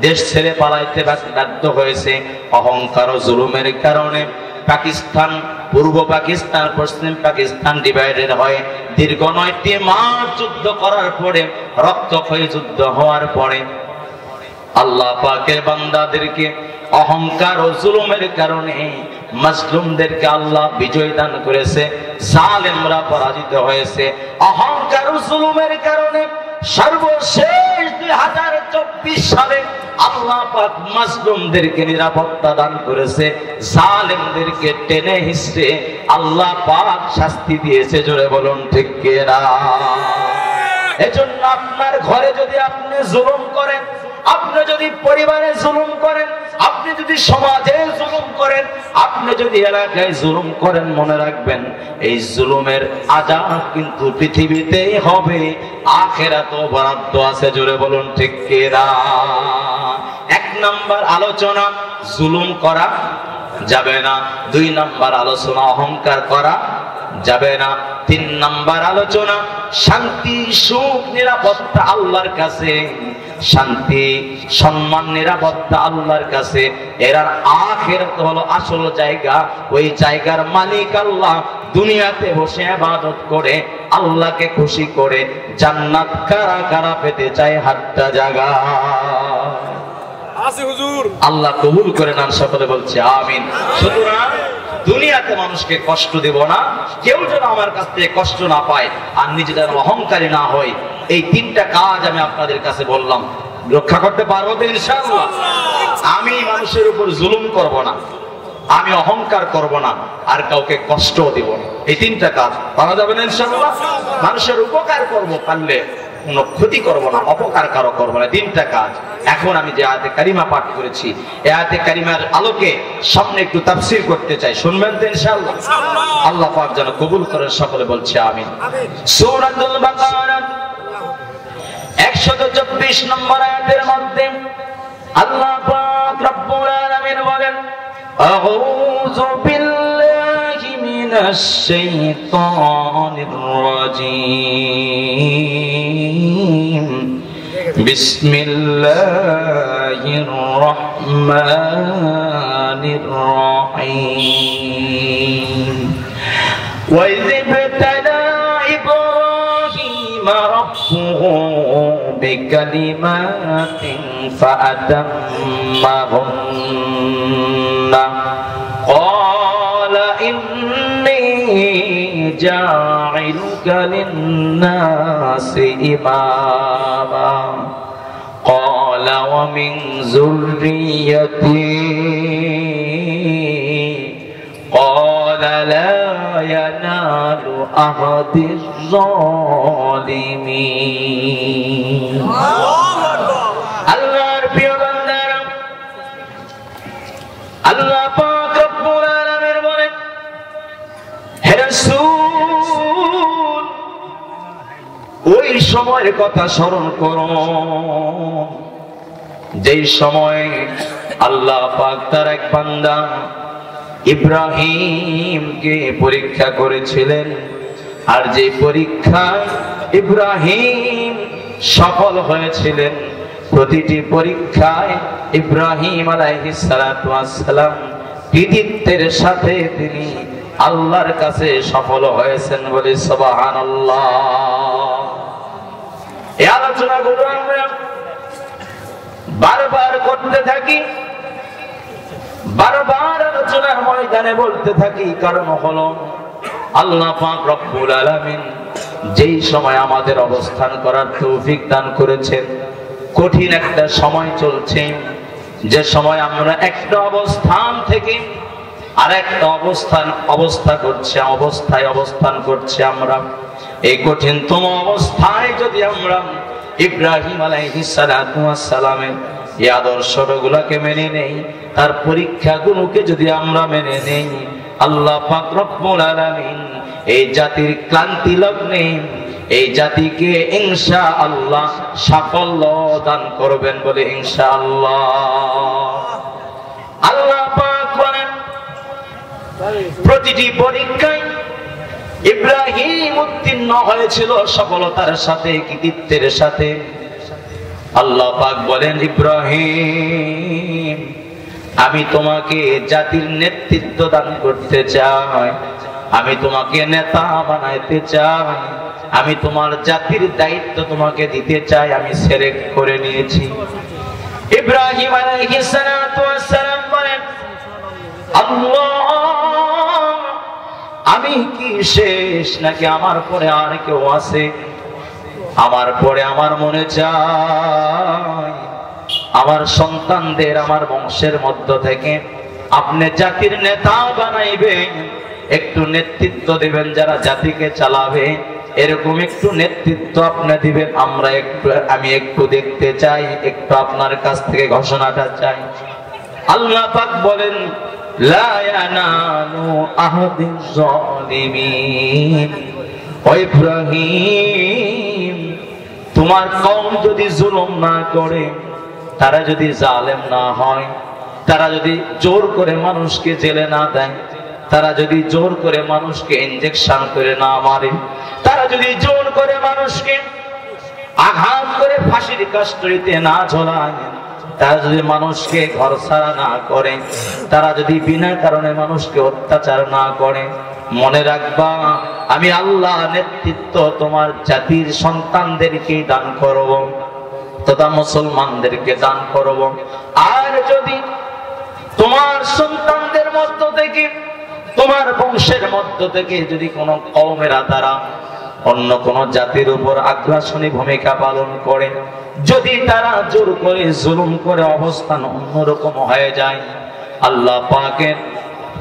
দেশ ছেড়ে পালাইতে বাধ্য হয়েছে অহংকার ও জুলুমের কারণে। পাকিস্তান, পূর্ব পাকিস্তান, পশ্চিম পাকিস্তান ডিভাইডেড হয়। দীর্ঘ 9টি মাস যুদ্ধ করার পরে, রক্তক্ষয়ী যুদ্ধ হওয়ার পরে আল্লাহ পাকের বান্দাদেরকে অহংকার ও জুলুমের কারণে মাজলুমদেরকে আল্লাহ বিজয় দান করেছে, জালেমরা পরাজিত হয়েছে। অহংকার ও জুলুমের কারণে সর্বশেষ 2024 সালে আল্লাহ পাক মাজলুমদেরকে নিরাপত্তা দান করেছে, জালেমদেরকে টেনে হিঁচড়ে আল্লাহ পাক শাস্তি দিয়েছে। জোরে বলুন ঠিক কি না? এজন্য আপনার ঘরে যদি আপনি জুলুম করেন, আপনি যদি পরিবারে জুলুম করেন, আপনি যদি সমাজে জুলুম করেন, আপনি যদি এলাকায় জুলুম করেন, মনে রাখবেন এই জুলুমের আযাব কিন্তু পৃথিবীতেই হবে, আখিরাতেও বরাদ্দ আছে। জোরে বলুন ঠিক কি না? 1 নাম্বার আলোচনা, জুলুম করা যাবে না। 2 নাম্বার আলোচনা, অহংকার করা যাবে না। 3 নাম্বার আলোচনা, শান্তি সুখ নিরাপত্তা আল্লাহর কাছে, শান্তি সম্মান নিরাপত্তা আল্লাহর কাছে। এর আখিরাত হলো আসল জায়গা, ওই জায়গার মালিক আল্লাহ। দুনিয়াতে বসে ইবাদত করে আল্লাহকে খুশি করে জান্নাত কারা কারা পেতে চায় হাতটা জাগা আছে হুজুর, আল্লাহ কবুল করে নেন। সকলে বলছে আমিন। সুতরাং দুনিয়াতে মানুষকে কষ্ট দেব না, কেউ যেন আমার কাছ থেকে কষ্ট না পায়, আর নিজে যেন অহংকারী না হয়। এই 3টা কাজ আমি আপনাদের কাছে বললাম, রক্ষা করতে পারবো তো ইনশাআল্লাহ? আমি মানুষের উপর জুলুম করব না, আমি অহংকার করব না, আর কাউকে কষ্ট দেব না। এই 3টা কাজ পারা যাবে না ইনশাআল্লাহ? মানুষের উপকার করব, পারলে কোনো ক্ষতি করব না, অপকার কারো করব না। 3টা কাজ। এখন আমি যে আয়াতে কারিমা পাঠ করেছি, এই আয়াতে কারিমার আলোকে সামনে একটু তাফসীর করতে চাই, শুনবেন তো ইনশাআল্লাহ? আল্লাহ পাক যেন কবুল করেন। সকলে বলছে আমিন। সূরাতুল বাকারা 124 নম্বর আয়াতের মধ্যে আল্লাহ পাক রব্বুল আলামিন বলেন, আউযু বিল্লাহি মিনাশ শাইতানির রাজীম, বিসমিল্লাহির রহমানির রহিম। وَإِذِ ابْتَلَى إِبْرَاهِيمَ رَبُّهُ بِكَلِمَاتٍ فَأَتَمَّهُنَّ قَالَ إِنِّي جَاعِلُكَ لِلنَّاسِ إِمَامًا قَالَ وَمِنْ ذُرِّيَّتِي قَالَ لَا يَنَالُ عَهْدِ الظَّالِمِينَ। আল্লাহর প্রিয় বান্দারা, আল্লাহ পাক রব্বুল আলামিন বলেন, হে রাসূল, ওই সময়ের কথা স্মরণ করো যেই সময় আল্লাহ পাক তার এক বান্দা ইব্রাহিমকে পরীক্ষা করেছিলেন, আর যে পরীক্ষায় ইব্রাহিম সফল হয়েছিলেন, প্রতিটি পরীক্ষায় ইব্রাহিম আলাইহিস সালাতু ওয়াস সালাম কৃতিত্বের সাথে তিনি আল্লাহর কাছে সফল হয়েছেন বলে সুবহানাল্লাহ। এই আলোচনাগুলো আমরা বারবার করতে থাকি, বারবার আলোচনার ময়দানে বলতে থাকি, কারণ হলো আল্লাহ পাক রব্বুল আলামিন যেই সময় আমাদের অবস্থান করার তৌফিক দান করেছেন, কঠিন একটা সময় চলছে, যে সময় আমরা একটা অবস্থান থেকে আর একটা অবস্থান করছি আমরা। এই কঠিনতম অবস্থায় যদি আমরা ইব্রাহিম আলাইহিস সালাতু ওয়াস সালামের এই আদর্শগুলোকে মেনে নেই, তার পরীক্ষাগুলোকে যদি আমরা মেনে নেই, আল্লাহ পাক রব্বুল আলামিন এই জাতির ক্লান্তি লগ্নে এই জাতিকে ইনশাআল্লাহ সাফল্য দান করবেন বলে ইনশাআল্লাহ। আল্লাহ প্রতিটি পরীক্ষায় ইব্রাহিম উত্তীর্ণ হয়েছিল সফলতার সাথে, কৃতিত্বের সাথে। আল্লাহ পাক বলেন, ইব্রাহিম আমি তোমাকে জাতির নেতৃত্ব দান করতে চাই, আমি তোমাকে নেতা বানাইতে চাই, আমি তোমার জাতির দায়িত্ব তোমাকে দিতে চাই, আমি সিলেক্ট করে নিয়েছি। ইব্রাহিম আলাইহিস সালাতু ওয়াস সালাম বলেন, আল্লাহ আমি কি শেষ নাকি আমার পরে আর কেউ আছে? আমার পরে আমার মনে চায় আমার সন্তানদের আমার বংশের মধ্য থেকে আপনি জাতির নেতা বানাইবেন, একটু নেতৃত্ব দিবেন, যারা জাতিকে চালাবে এরকম একটু নেতৃত্ব আপনি দিবেন। আমি একটু দেখতে চাই, একটু আপনার কাছ থেকে ঘোষণাটা চাই। আল্লাহ পাক বলেন, লা ইয়ানালু আহাদিজ জালিমিন। ও ইব্রাহিম তোমার কওম যদি জুলুম না করে, তারা যদি জালেম না হয়, তারা যদি জোর করে মানুষকে জেলে না দেয়, তারা যদি জোর করে মানুষকে ইনজেকশন করে না মারে, তারা যদি জোর করে মানুষকে আঘাত করে ফাঁসির কাস্টডিতে না ঝোলায়, তারা যদি মানুষকে ঘর ছাড়া না করে, তারা যদি বিনা কারণে মানুষকে অত্যাচার না করে, মনে রাখবা আমি আল্লাহ নেতৃত্ব তোমার জাতির সন্তানদেরকে দান করব, তথা মুসলমানদেরকে দান করব। আর যদি তোমার সন্তানদের মধ্য থেকে, তোমার বংশের মধ্য থেকে যদি কোনো কওমেরা তারা অন্য কোন জাতির উপর আগ্রাসনী ভূমিকা পালন করে, যদি তারা জোর করে জুলুম করে অবস্থান অন্যরকম হয়ে যায়, আল্লাহ পাকের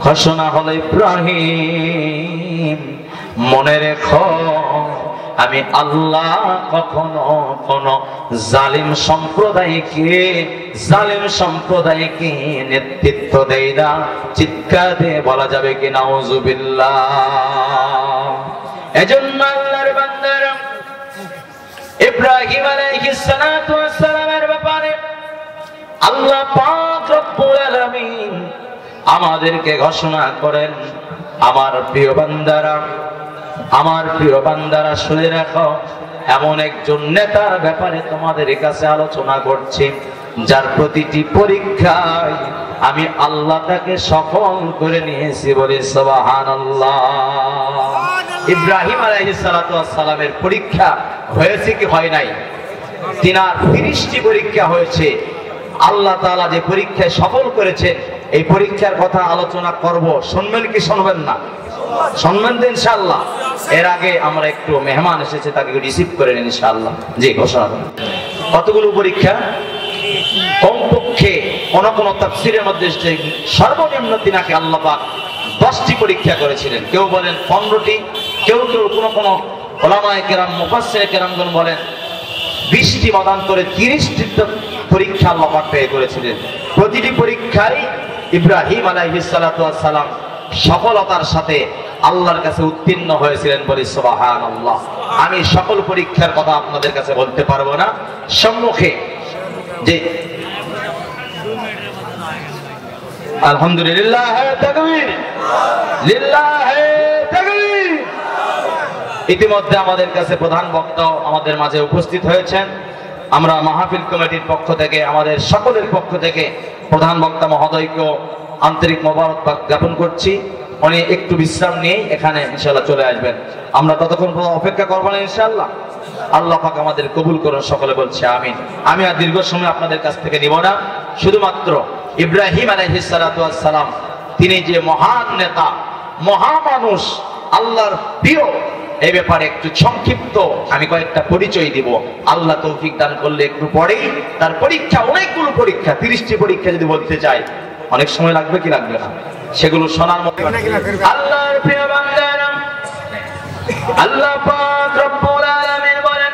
ঘোষণা হলো, ইব্রাহিম মনে রেখো আমি আল্লাহ কখনো কোনো জালিম সম্প্রদায়কে নেতৃত্ব দেই না। চিৎকার দিয়ে বলা যাবে কি নাউজুবিল্লাহ। এজন্য আল্লাহর বান্দারা ইব্রাহিম আলাইহিস সালাতু ওয়াস সালামের ব্যাপারে আল্লাহ পাক রব্বুল আলামিন আমাদেরকে ঘোষণা করেন, আমার প্রিয় বান্দারা শুনে রাখো, এমন একজন নেতার ব্যাপারে তোমাদের কাছে আলোচনা করছি, যার প্রতিটি পরীক্ষায় আমি আল্লাহ তাকে সফল করে নিয়েছি, বলি সুবহানাল্লাহ। ইব্রাহিম আলাইহিস সালাতু ওয়াস সালামের পরীক্ষা হয়েছে কি হয় নাই? তিনার 30টি পরীক্ষা হয়েছে। আল্লাহ তাআলা যে পরীক্ষায় সফল করেছে, এই পরীক্ষার কথা আলোচনা করব। শুনবেন কি শুনবেন না? শুনবেন তো ইনশাআল্লাহ। এর আগে আমরা একটু মেহমান এসেছে, তাকে রিসিভ করে নিন ইনশাআল্লাহ। জি, ঘোষণা করুন। কতগুলো পরীক্ষা? কমপক্ষে কোন কোন তাফসীরের মধ্যে এসেছে সর্বনিম্ন তিনাকে আল্লাহ পাক 10টি পরীক্ষা করেছিলেন। কেউ বলেন 15টি, কেউ কোন উলামায়ে কেরাম মুফাসসিরে কেরামগণ বলেন 20টি, মতান্তরে 30টি পরীক্ষা আল্লাহ পাক পেয়ে করেছিলেন। প্রতিটি পরীক্ষায় ইব্রাহিম আলাইহিস সালাতু ওয়াস সালাম সফলতার সাথে আল্লাহর কাছে উত্তীর্ণ হয়েছিলেন, বলি সুবহানাল্লাহ। আমি সকল পরীক্ষার কথা আপনাদের কাছে বলতে পারবো না, সম্মুখে যে আলহামদুলিল্লাহ তাকবীর, লিল্লাহি তাকবীর। ইতিমধ্যে আমাদের কাছে প্রধান বক্তা আমাদের মাঝে উপস্থিত হয়েছেন। আমরা মাহফিল কমিটির পক্ষ থেকে, আমাদের সকলের পক্ষ থেকে প্রধান বক্তা মহোদয়কে আন্তরিক মোবারকবাদ জ্ঞাপন করছি। উনি একটু বিশ্রাম নিয়ে এখানে ইনশাআল্লাহ চলে আসবেন। আমরা ততক্ষণ অপেক্ষা করবো না ইনশাআল্লাহ। আল্লাহ পাক আমাদের কবুল করুন, সকলে বলছে আমিন। আমি আর দীর্ঘ সময় আপনাদের কাছ থেকে নিব না, শুধুমাত্র ইব্রাহিম আলাইহিস সালাতু ওয়াস সালাম তিনি যে মহান নেতা, মহামানুষ, আল্লাহর প্রিয়, এই ব্যাপারে একটু সংক্ষিপ্ত আমি কয়েকটা পরিচয় দিব। আল্লাহ তৌফিক দান করলে একটু পরেই তার পরীক্ষা, অনেকগুলো পরীক্ষা, 30টি পরীক্ষা যদি বলতে চাই অনেক সময় লাগবে কি লাগবে না, সেগুলো শোনার মতো। আল্লাহর প্রিয় বান্দারা, আল্লাহ পাক রব্বুল আলামিন বলেন,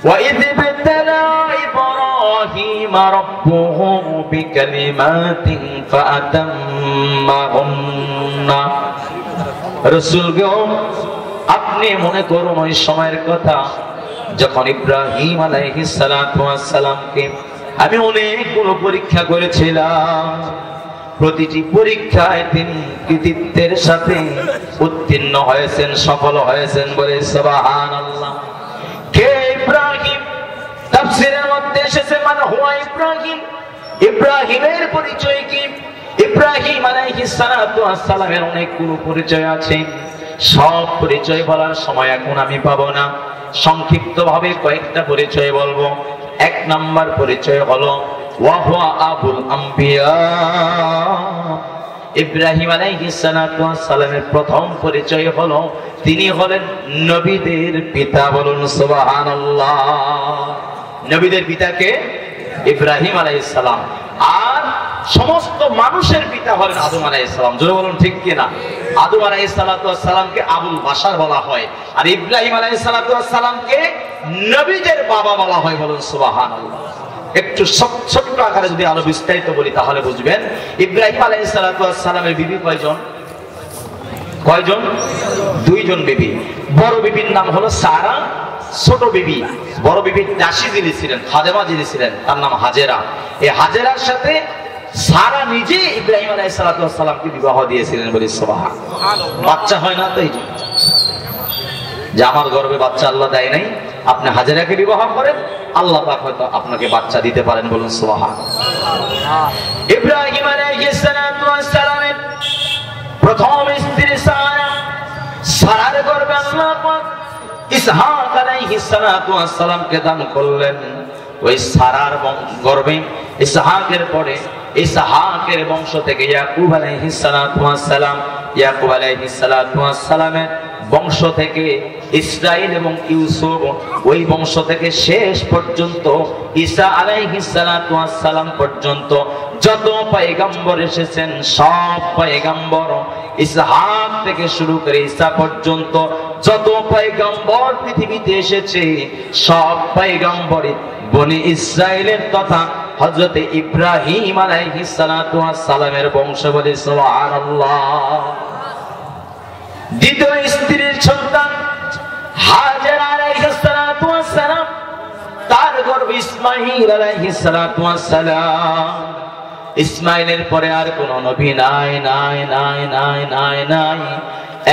ওয়া ইয বিতালা ইব্রাহিম রাব্বুহু বিকালিমাতিন ফাআতাম্মাহুন্না। রাসূল গো, আপনি মনে করুন ওই সময়ের কথা যখন ইব্রাহিম আলাইহিস সালাতু ওয়াস সালামকে আমি অনেকগুলো পরীক্ষা করেছিলাম। প্রতিটি পরীক্ষায় তিনি কৃতিত্বের সাথে উত্তীর্ণ হয়েছেন, সফল হয়েছেন বলে সুবহানাল্লাহ। কে ইব্রাহিম? তাফসীরের মধ্যে এসেছে মান হুয়া ইব্রাহিম। ইব্রাহিমের পরিচয় কি? ইব্রাহিম আলাইহিস সালাতু ওয়াস সালামের অনেকগুলো পরিচয় আছে, সব পরিচয় বলার সময় এখন আমি পাবো না, সংক্ষিপ্তভাবে কয়েকটা পরিচয় বলবো। এক নাম্বার পরিচয় হলো ওয়া হুয়া আবুল আম্বিয়া। ইব্রাহিম আলাইহিস সালাতু ওয়াস সালামের প্রথম পরিচয় হলো তিনি হলেন নবীদের পিতা। বলুন সুবহানাল্লাহ। নবীদের পিতাকে ইব্রাহিম আলাইহিস সালাম, আর সমস্ত মানুষের পিতা হলেন আদম আলাইহিস সালাম। জোরে বলুন ঠিক কি না? আদম আলাইহিস সালাতু ওয়াস সালামকে আবুল বাশার বলা হয়, আর ইব্রাহিম আলাইহিস সালাতু ওয়াস সালামকে নবীদের বাবা বলা হয়। বলুন সুবহানাল্লাহ। একটু ছোট্ট আকারে যদি আরো বিস্তারিত বলি তাহলে বুঝবেন। ইব্রাহিম আলাইহিস সালাতু ওয়াস সালামের বিবি কয়জন? কয়জন? দুইজন বিবি। বড় বিবির নাম হলো সারা, ছোট বিবি বড় বিবির দাসী যিনি ছিলেন, খাদেমা যিনি ছিলেন, তার নাম হাজেরা। এই হাজেরার সাথে সারা নিজে ইব্রাহিম আলাইহিস সালাতু ওয়াস সালামকে বিবাহ দিয়েছিলেন বলে সুবহানাল্লাহ। বাচ্চা হয় না তো এই যে আমার গর্ভে বাচ্চা আল্লাহ দেয় নাই, আপনি হাজেরাকে বিবাহ করেন, আল্লাহ পাক হয়তো আপনাকে বাচ্চা দিতে পারেন। বলুন সুবহানাল্লাহ। ইব্রাহিম আলাইহিস সালাতু ওয়াস সালামের প্রথম স্ত্রী সারা, সারার গর্ভে আল্লাহ পাক ইসহাক আলাইহিস সালাতু ওয়াস সালামকে দান করলেন। ওই সারার গর্ভে ইসহাকের পরে ইসহাকের বংশ থেকে ইয়াকুব আলাইহিস সালাতু ওয়াস সালাম, ইয়াকুব আলাইহিস সালাতু ওয়াস সালামের বংশ থেকে ইসরাইল এবং ইউসুফ, ওই বংশ থেকে শেষ পর্যন্ত ঈসা আলাইহিস সালাতু ওয়াস সালাম পর্যন্ত যত পয়গম্বর এসেছেন সব পয়গম্বর, ইসহাক থেকে শুরু করে ঈসা পর্যন্ত যত পয়গম্বর পৃথিবীতে এসেছে সব পয়গম্বরই বনি ইসরাইলের তথা হযরত ইব্রাহিম আলাইহিস সালাতু ওয়াস সালামের বংশ। বলে সুবহানাল্লাহ। দ্বিতীয় স্ত্রীর সন্তান হাজেরা আলাইহিস সালাতু ওয়াস সালাম, তার গর্ভে ইসমাঈল আলাইহিস সালাতু ওয়াস সালাম। ইসমাঈলের পরে আর কোন নবী নাই নাই নাই নাই নাই নাই,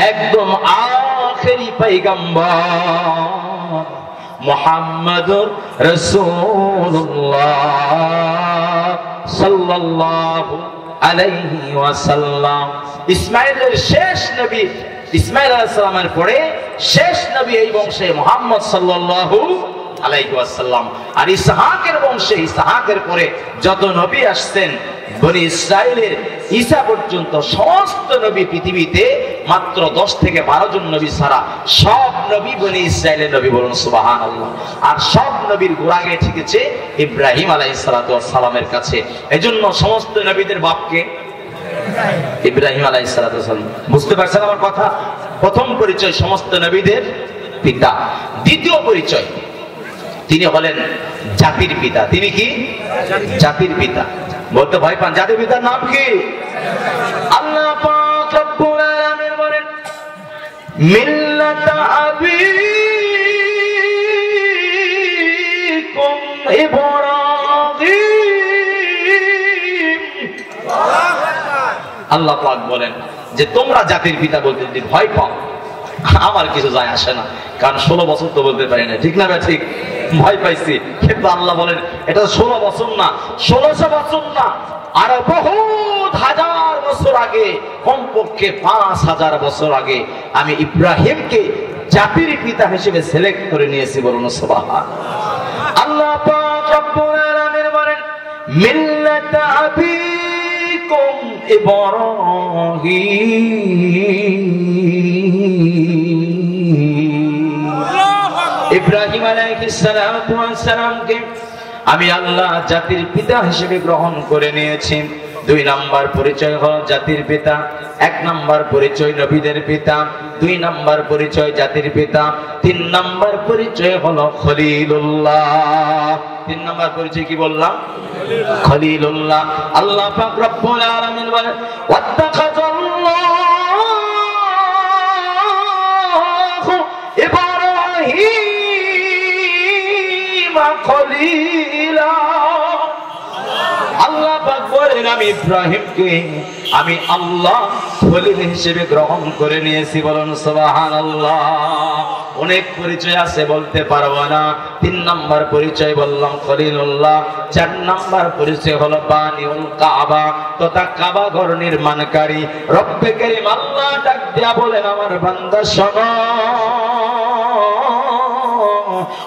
একদম আখেরি পয়গম্বর মুহাম্মদুর রাসূলুল্লাহ সাল্লাল্লাহু আলাইহি ওয়াসাল্লাম। ইসমাঈলের শেষ নবী, ইসমাঈল আলাইহিস সালামের পরে শেষ নবী এই বংশে মুহাম্মদ সাল্লাল্লাহু আলাইহি ওয়াসাল্লাম। আর ইসহাকের বংশে, ইসহাকের পরে যত নবী আসছেন বনি ইসরাইলের ঈসা পর্যন্ত সমস্ত নবী পৃথিবীতে মাত্র 10 থেকে 12 জন নবী ছাড়া সব নবী বনি ইসরাইলের নবী। বলুন সুবহানাল্লাহ। আর সব নবীর গোড়াগে ঠিকেছে ইব্রাহিম আলাইহিস সালাতু ওয়াস সালামের কাছে। এজন্য সমস্ত নবীদের বাপকে ইব্রাহিম আলাইহিস সালাতু ওয়াস সালাম। বুঝতে পারছেন আমার কথা? প্রথম পরিচয় সমস্ত নবীদের পিতা। দ্বিতীয় পরিচয় তিনি হলেন জাতির পিতা। তিনি কি? জাতির পিতা। বলতে ভয় পান? জাতির পিতার নাম কি? আল্লাহ পাক রব্বুল আলামিন বলেন মিল্লাতা আবিকুম ইব্রাহিম। আল্লাহ পাক বলেন যে তোমরা জাতির পিতা বলতে যদি ভয় পাও আমার কিছু যায় আসে না, কারণ 16 বছর তো বলতে পারি না, ঠিক না? ঠিক, ভয় পাইছি, কিন্তু আল্লাহ বলেন এটা 16 বছর না, 1600 বছর না, আরো বহুত হাজার বছর আগে, কমপক্ষে 5000 বছর আগে আমি ইব্রাহিমকে জাতির পিতা হিসেবে সিলেক্ট করে নিয়েছি। বলুন সুবহানাল্লাহ। আল্লাহ পাক রব্বুল আলামিন বলেন মিল্লাতা আবিকুম ইব্রাহিম। ইব্রাহিম আলাইহিস সালাতু ওয়াস সালামকে আমি আল্লাহ জাতির পিতা হিসেবে গ্রহণ করে নিয়েছি। 2 নাম্বার পরিচয় হলো জাতির পিতা। 1 নাম্বার পরিচয় নবীদের পিতা, 2 নাম্বার পরিচয় জাতির পিতা, 3 নাম্বার পরিচয় হলো খলিলুল্লাহ। 3 নাম্বার পরিচয় কি বললাম? খলিলুল্লাহ। আল্লাহ পাক রব্বুল আলামিন বলেন ওয়াত্তাখাযাল্লাহু ইব্রাহিম খলিলা। আল্লাহ পাক বলেন আমি ইব্রাহিমকে আমি আল্লাহ খলিল হিসেবে গ্রহণ করে নিয়েছি। বলুন সুবহানাল্লাহ। অনেক পরিচয় আছে, বলতে পারবো না। 3 নাম্বার পরিচয় বললাম খলিলুল্লাহ। 4 নাম্বার পরিচয় হলো বানিউল কাবা, তথা কাবা ঘর নির্মাণকারী। রব্বে কারীম আল্লাহ ডাক দিয়া বলেন আমার বান্দা শোনো,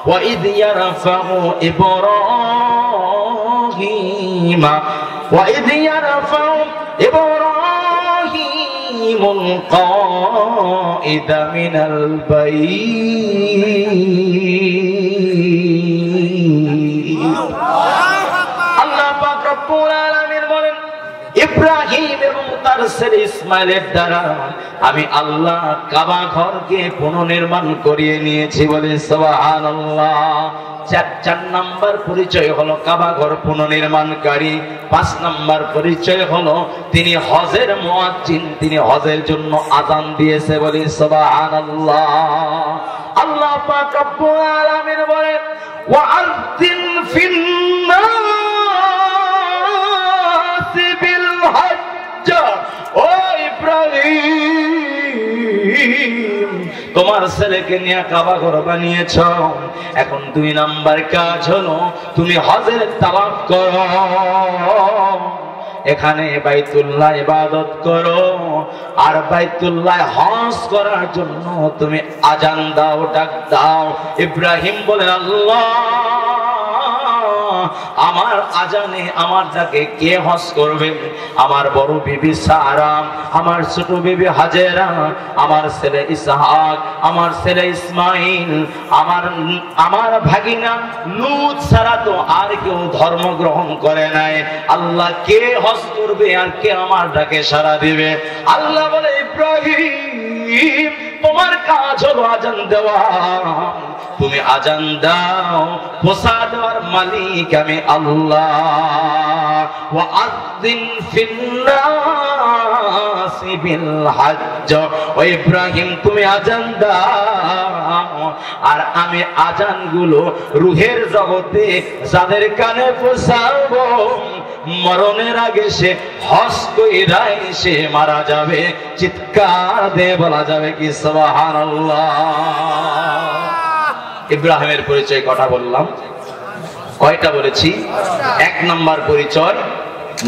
ওয়া ইয ইয়ারফাউ ইব্রাহিম ইব্রাহিমুল কাঈদা মিনাল বাইত। আল্লাহ পাক রব্বুল আলামিন বলেন ইব্রাহিম এবং তার ছেলে ইসমাইলের দ্বারা আমি আল্লাহ কাবা ঘরকে পুনর্নির্মাণ করিয়ে নিয়েছি। বলে সুবহানাল্লাহ। 4 নাম্বার পরিচয় হলো কাবা ঘর পুনর্নির্মাণকারী। 5 নাম্বার পরিচয় হলো তিনি হজের মুয়াজ্জিন, তিনি হজের জন্য আযান দিয়েছে। বলি সুবহানাল্লাহ। আল্লাহ পাক রব্বুল আলামিন বলেন ওয়াআযিন ফিন্নাসি বিল হজ্জ। ও ইব্রাহিম, তোমার ছেলেকে নিয়ে কাবা ঘর বানিয়েছ, এখন 2 নাম্বার কাজ হলো তুমি হজের তাওয়াফ করো, এখানে বাইতুল্লাহ ইবাদত করো, আর বাইতুল্লাহ হজ করার জন্য তুমি আজান দাও, ডাক দাও। ইব্রাহিম বলেন আল্লাহ আমার আজানে আমার ডাকে কে হজ করবে? আমার বড় বিবি সারা, আমার ছোট বিবি হাজেরা, আমার ছেলে ইসহাক, আমার ছেলে ইসমাইল, আমার ভাগিনা লূত ছাড়া তো আর কেউ ধর্ম গ্রহণ করে নাই। আল্লাহ কে হজ করবে আর কে আমার ডাকে সাড়া দিবে? আল্লাহ বলে ইব্রাহিম তোমার কাজ হলো আজান দেওয়া, তুমি আজান দাও, পোষা দেওয়ার মালিক আমি আল্লাহ। ওয়াআযিন ফিন্নাসি বিল হজ্জ। ও ইব্রাহিম তুমি আজান দাও, আর আমি আজানগুলো রূহের জগতে যাদের কানে পৌঁছাবো, মরণের আগে সে হজ কইরা সে মারা যাবে, চিৎকার দিয়ে বলা যাবে কি সুবহানাল্লাহ। ইব্রাহিমের পরিচয় কটা বললাম? কয়টা বলেছি? 1 নাম্বার পরিচয়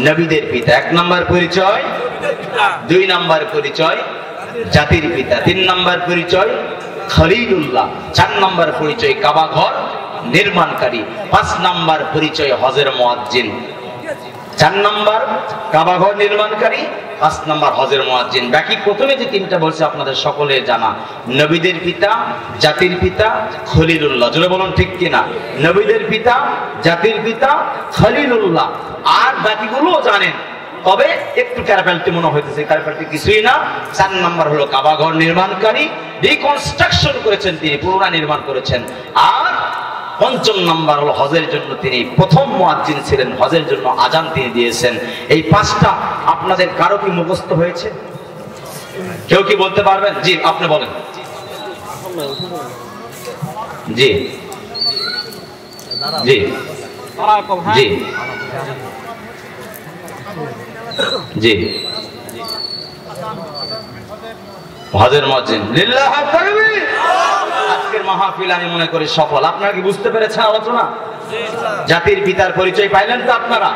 নবীদের পিতা, 1 নাম্বার পরিচয় 2 নাম্বার পরিচয় জাতির পিতা, 3 নাম্বার পরিচয় খলিলুল্লাহ, 4 নাম্বার পরিচয় কাবা ঘর নির্মাণকারী, 5 নাম্বার পরিচয় হজের মুয়াজ্জিন। 4 নাম্বার কাবা ঘর নির্মাণকারী, 5 নাম্বার হজের মুয়াজ্জিন। বাকি প্রথমে যে 3টা বলছে আপনাদের সকলে জানা, নবীদের পিতা, জাতির পিতা, খলিলুল্লাহ। জোরে বলুন ঠিক কিনা? নবীদের পিতা, জাতির পিতা, খলিলুল্লাহ। আর বাকিগুলো জানেন, তবে একটু ক্যারাপাল্টি মনে হইতেছে, ক্যারাপাল্টি কিছুই না। 4 নাম্বার হলো কাবা ঘর নির্মাণকারী, রিকনস্ট্রাকশন করেছেন তিনি, পুনরায় নির্মাণ করেছেন। আর 5ম নাম্বার হলো হজের জন্য তিনি প্রথম মুয়াজ্জিন ছিলেন, হজের জন্য আজান তিনি দিয়েছেন। এই 5টা আপনাদের কারো কি মুখস্থ হয়েছে? কেউ কি বলতে পারবেন? জি আপনি বলেন। জি জি জি জি হজের মুয়াজ্জিন লিল্লাহ তাকবীর। আজকের মাহফিল আমি মনে করি সফল। আপনারা কি বুঝতে পেরেছেন আলোচনা? জাতির পিতার পরিচয় পাইলেন তো আপনারা?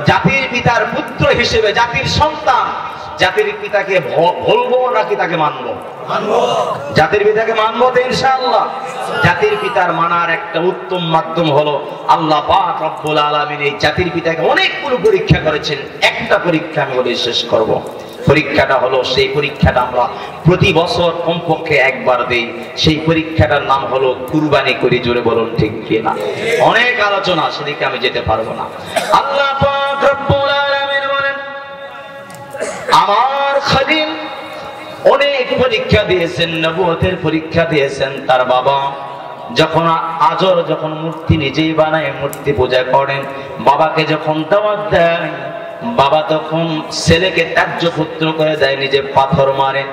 জাতির পিতার পুত্র হিসেবে, জাতির সন্তান, জাতির পিতাকে বলবো নাকি তাকে মানবো? জাতির পিতাকে মানবো তো ইনশাআল্লাহ। জাতির পিতার মানার একটা উত্তম মাধ্যম হলো আল্লাহ পাক রব্বুল আলামিন এই জাতির পিতাকে অনেকগুলো পরীক্ষা করেছেন। একটা পরীক্ষা আমি বলে শেষ করব। পরীক্ষাটা হলো, সেই পরীক্ষাটা আমরা প্রতি বছর কমপক্ষে একবার দেই। সেই পরীক্ষাটার নাম হলো কুরবানি করি। জোরে বলুন ঠিক কিনা? অনেক আলোচনা, সেদিকে আমি যেতে পারবো না। আল্লাহ পাক রব্বুল আলামিন বলেন আমার খলিল অনেক পরীক্ষা দিয়েছেন, নবুয়তের পরীক্ষা দিয়েছেন। তার বাবা যখন আজর যখন মূর্তি নিজেই বানায়, মূর্তি পূজা করেন, বাবাকে যখন দাওয়াত দেয়, বাবা তখন ছেলেকে ত্যায্য পুত্র করে দেয়, নিজে পাথর মারে।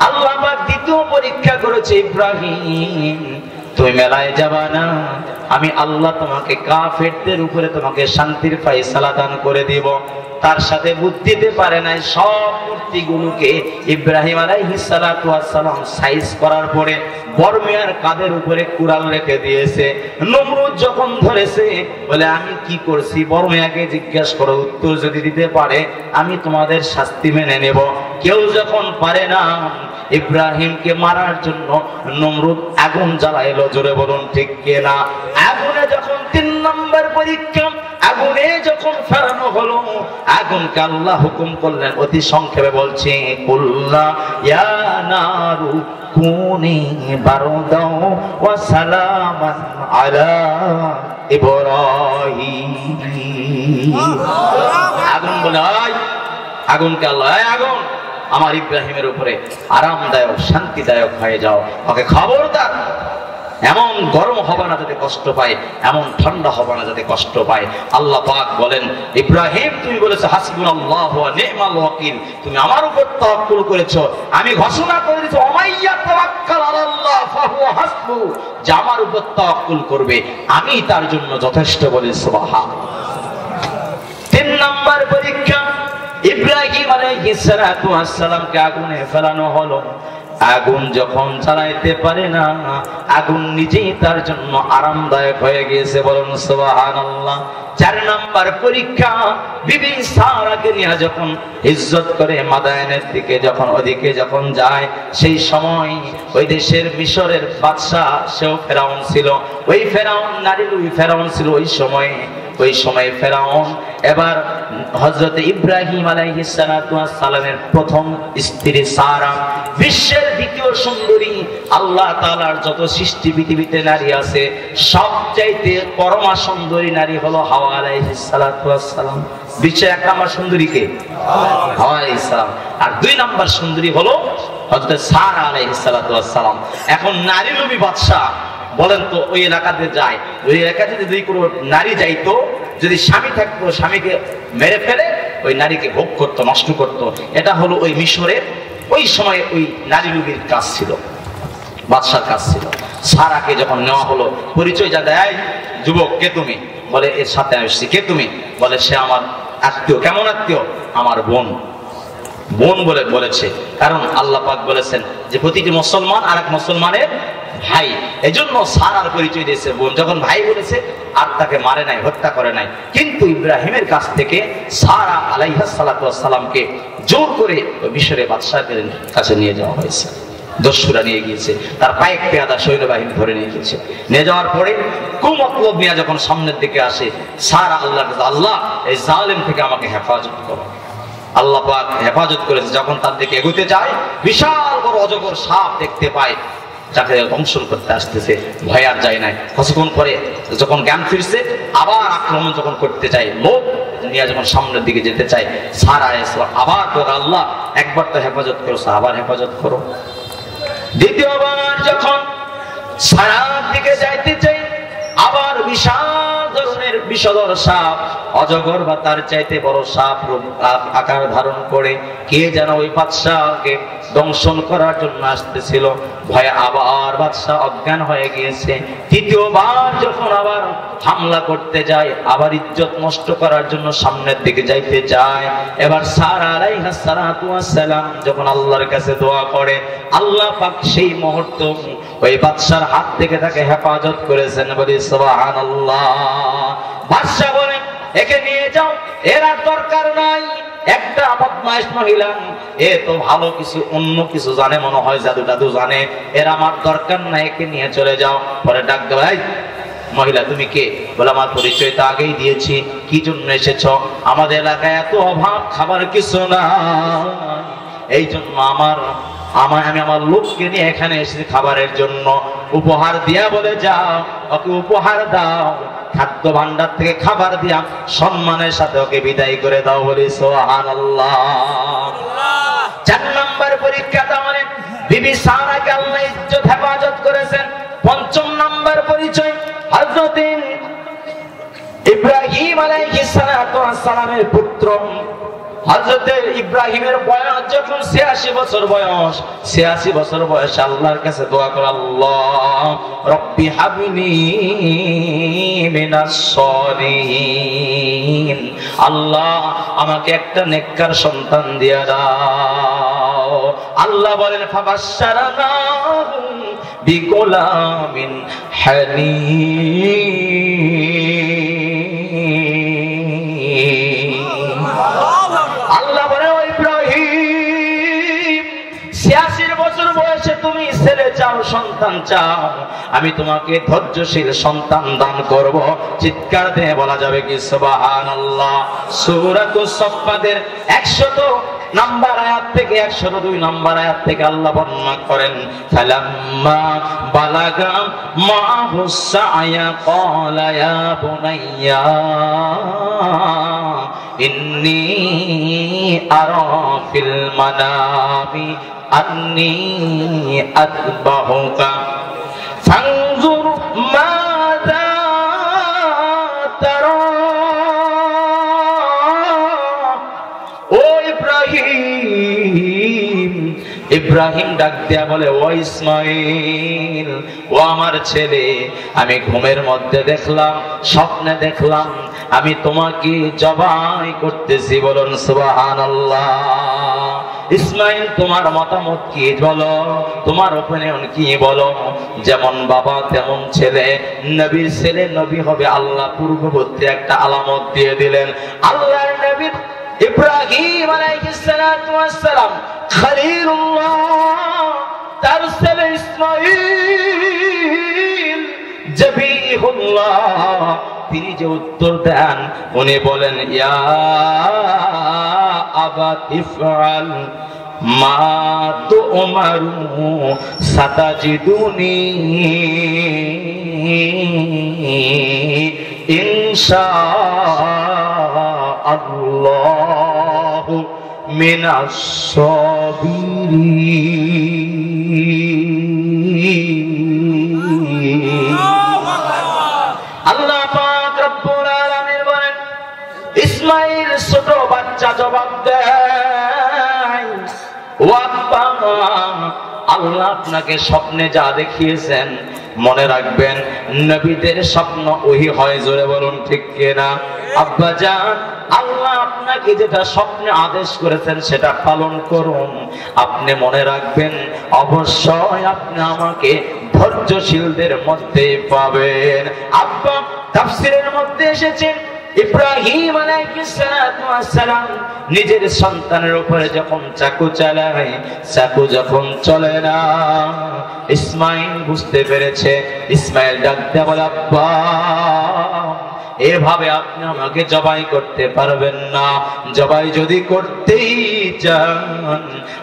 আল্লাহ পাক দ্বিতীয় পরীক্ষা করেছে, ইব্রাহিম তুমি মেলায় যাবা না, আমি আল্লাহ তোমাকে কাফেরদের উপরে তোমাকে শান্তির ফায়সালা দান করে দিব। তার সাথে বুদ্ধি দিতে পারে নাই। সব মূর্তিগুলোকে ইব্রাহিম আলাইহিস সালাতু ওয়াস সালাম সাইজ করার পরে বর্মিয়ার কাঁধের উপরে কুড়াল রেখে দিয়েছে। নমরুদ যখন ধরেছে বলে আমি কি করছি, বর্মিয়াকে জিজ্ঞেস করো, উত্তর যদি দিতে পারে আমি তোমাদের শাস্তি মেনে নেব। কেউ যখন পারে না, ইব্রাহিমকে মারার জন্য নমরুদ আগুন জ্বালাইলো। জোরে বলুন ঠিক কিনা? আগুনে যখন 3 নম্বর পরীক্ষা, আগুনে যখন ফেরানো হলো, আগুনকে আল্লাহ হুকুম করলেন, অতি সংক্ষেপে বলছে, কুল্লা ইয়া নারু কুনি বারদাও ওয়া সালামান আলা ইব্রাহিম। আগুন বলে, আগুনকে আল্লাহ, আগুন আমার ইব্রাহিমের উপরে আরামদায়ক শান্তিদায়ক হয়ে যাও, ওকে খবরদার এমন গরম হবে না যাতে কষ্ট পায়, এমন ঠান্ডা হবে না যাতে কষ্ট পায়। আল্লাহ পাক বলেন, ইব্রাহিম তুমি বলেছো হাসবুনাল্লাহু ওয়া নি'মাল ওয়াকিল, তুমি আমার উপর তাওয়াক্কুল করেছো, আমি ঘোষণা করে দিয়েছি ওমাইয়া তাওয়াক্কাল আলাল্লাহ ফাহুয়া হাসবু, যে আমার উপর তাওয়াক্কুল করবে আমি তার জন্য যথেষ্ট। বলে সুবহানাল্লাহ। 3 নম্বর পরীক্ষা, ইব্রাহিম আলাইহিস সালাতু ওয়াস সালামকে আগুনে ফেলানো হলো। আগুন যখন জ্বালাইতে পারে না, আগুন নিজেই তার জন্য আরামদায়ক হয়ে গিয়েছে। বলুন সুবহানাল্লাহ। 4 নম্বর পরীক্ষা, বিবি সারাকে নিয়ে যখন ইজ্জত করে মাদায়েনের দিকে যখন ওদিকে যখন যায়, সেই সময় ওই দেশের মিশরের বাদশা, সেও ফেরাউন ছিল। ওই ফেরাউন নারীর ওই ফেরাউন ছিল ওই সময় ফেরাউন এবার হযরত ইব্রাহিম আলাইহিস সালাতু ওয়াস সালামের প্রথম স্ত্রী সারা, বিশ্বের দ্বিতীয় সুন্দরী। আল্লাহ তাআলার যত সৃষ্টি পৃথিবীতে নারী আছে, সবচাইতে পরমা সুন্দরী নারী হলো হাওয়া আলাইহিস সালাতু ওয়াস সালাম। বিশ্বের 1 নম্বর সুন্দরী কে? হাওয়া আলাইহিস সালাম। আর 2 নম্বর সুন্দরী হলো হযরত সারা আলাইহিস সালাতু ওয়াস সালাম। এখন নারী লোভী বাদশা, বলেন তো ওই এলাকাতে যায়, ওই এলাকাতে যদি কোনো নারী যাইতো, যদি স্বামী থাকতো, স্বামীকে মেরে ফেলে ওই নারীকে ভোগ করতো, নষ্ট করতো। এটা হলো ওই মিশরের ওই সময় ওই নারী লোভীর কাজ ছিল, বাদশার কাজ ছিল। সারাকে যখন নেওয়া হলো, পরিচয় যা দেয়, যুবক কে তুমি? বলে এর সাথে আসছি। কে তুমি? বলে সে আমার আত্মীয়। কেমন আত্মীয়? আমার বোন। বোন বলে বলেছে, কারণ আল্লাহ পাক বলেছেন যে প্রতিটি মুসলমান আরেক মুসলমানের ভাই, এজন্য সারার পরিচয় দিয়েছে বোন। যখন ভাই বলেছে, আর তাকে মারে নাই, হত্যা করে নাই। কিন্তু ইব্রাহিমের কাছ থেকে সারা আলাইহিস সালাতু ওয়াস সালামকে জোর করে ওই মিশরের বাদশাহের কাছে নিয়ে যাওয়া হয়েছে। দস্যুরা নিয়ে গিয়েছে, তার কয়েক পেয়াদা সৈন্যবাহিনী ধরে নিয়ে গিয়েছে। নিয়ে যাওয়ার পরে কুমতলব নিয়ে যখন সামনের দিকে আসে, সারা আল্লাহ এই জালেম থেকে আমাকে হেফাজত করো। আল্লাহ পাক হেফাজত করেছে। যখন তার দিকে এগোতে যায়, বিশাল বড় অজগর সাপ দেখতে পায়, যাকে দংশন করতে আসতেছে। ভয় আর যায় নাই। কিছুক্ষণ পরে যখন জ্ঞান ফিরছে, আবার আক্রমণ যখন করতে চায়, লোক নিয়ে যখন সামনের দিকে যেতে চায়, সারা আবার বলে, আল্লাহ একবার তো হেফাজত করছো, আবার হেফাজত করো। দ্বিতীয়বার যখন সারার দিকে যাইতে চাই, আবার বিশাল ধরনের বিষধর সাপ, অজগর বা তার চাইতে বড় সাপ আকার ধারণ করে কে যেন ওই বাদশাকে দংশন করার জন্য আসতেছিল। ভয়ে আবার বাদশা অজ্ঞান হয়ে গিয়েছে। তৃতীয়বার যখন আবার হামলা করতে যায়, আবার ইজ্জত নষ্ট করার জন্য সামনের দিকে যাইতে যায়, এবার সারা আলাইহিস সালাতু ওয়াস সালাম যখন আল্লাহর কাছে দোয়া করে, আল্লাহ পাক সেই মুহূর্ত ওই বাদশার হাত থেকে তাকে হেফাজত করেছেন। বলি সুবহানাল্লাহ। বাদশা বলে, একে নিয়ে যাও, এর আর দরকার নাই, একটা বদমাইশ মহিলা, এ তো ভালো কিছু অন্য কিছু জানে, মনে হয় জাদু টাদু জানে, এর আমার দরকার নাই, একে নিয়ে চলে যাও। পরে ডাক দে, ভাই মহিলা তুমি কে? বলে আমার পরিচয় তো আগেই দিয়েছি। কি জন্য এসেছ? আমাদের এলাকায় এত অভাব, খাবার কিছু না, এই জন্য আমি আমার লোককে নিয়ে এখানে এসেছি খাবারের জন্য। উপহার দিয়া বলে যাও, ওকে উপহার দাও, খাদ্য ভান্ডার থেকে খাবার দিয়া সম্মানের সাথে ওকে বিদায় করে দাও। বলি সুবহানাল্লাহ। 4 নম্বর পরীক্ষা, তাহলে বিবি সারাকে আল্লাহ ইজ্জত হেফাজত করেছেন। 5ম নম্বর পরিচয়, হযরত ইব্রাহিম আলাইহিস সালাতু ওয়াস সালামের পুত্র হযরত ইব্রাহিমের বয়স যখন 86 বছর বয়স, 86 বছর বয়সে আল্লাহর কাছে দোয়া করে, আল্লাহ রব্বি হাবলি মিনাস সলিহিন, আল্লাহ আমাকে একটা নেককার সন্তান দিয়ে দাও। আল্লাহ বলেন ফাবাশশারনাহু বিগুলামিন হালিম। আল্লাহ বলে ও ইব্রাহিম 86 বছর বয়সে তুমি ছেলে চাও, সন্তান চাও, আমি তোমাকে ধৈর্যশীল সন্তান দান করব। চিৎকার দিয়ে বলা যাবে কি সুবহানাল্লাহ। সূরাতুস সাফফাতের 100 নাম্বার আয়াত থেকে 102 নাম্বার আয়াত থেকে আল্লাহ বর্ণনা করেন, ফালাম্মা বালাগা মাহুস সায়া ক্বালা ইয়া বুনাইয়া ইন্নী আরা ফিল মানামি আন্নী আতবাহুকা ফানজুর মাযা তারা। ও ইব্রাহিম ডাক দিয়া বলে, ও ইসমাইল, ও আমার ছেলে, আমি ঘুমের মধ্যে দেখলাম, স্বপ্নে দেখলাম আমি তোমাকে জবাই করতেছি। বলুন সুবহানাল্লাহ। ইসমাইল তোমার মতামত কি বলো, তোমার ওপিনিয়ন কি বলো? যেমন বাবা তেমন ছেলে, নবীর ছেলে নবী হবে আল্লাহ পূর্ববর্তী একটা আলামত দিয়ে দিলেন। আল্লাহর নবী ইব্রাহিম আলাইহিস সালাতু ওয়াস সালাম খলিলুল্লাহ, তার ছেলে ইসমাইল জবিহুল্লাহ, তিনি যে উত্তর দেন উনি বলেন, ইয়া আবাতি ইফআল মা তু'মারু সাতাজিদুনি ইনশাআল্লাহু মিনাস সাবিরিন। আল্লাহ পাক রব্বুল আলামিন বলেন, ইসমাইল ছোট বাচ্চা জবাব দেয়, ও আব্বা, আল্লাহ আপনাকে স্বপ্নে যা দেখিয়েছেন মনে রাখবেন, নবীদের স্বপ্ন ওহী হয়। জোরে বলুন ঠিক কিনা? আব্বা জান, আল্লাহ আপনাকে যেটা স্বপ্নে আদেশ করেছেন সেটা পালন করুন। আপনি মনে রাখবেন, অবশ্যই আপনি আমাকে ধৈর্যশীলদের মধ্যে পাবেন। আব্বা তাফসীরের মধ্যে এসেছেন, ইব্রাহিম আলাইহিস সালাম নিজের সন্তানের উপরে যখন চাকু চালায়, চাকু যখন চলে না, ইসমাইল বুঝতে পেরেছে। ইসমাইল ডাক দিয়ে বলে, আব্বা এভাবে আপনি আমাকে জবাই করতে পারবেন না। জবাই যদি করতেই চান,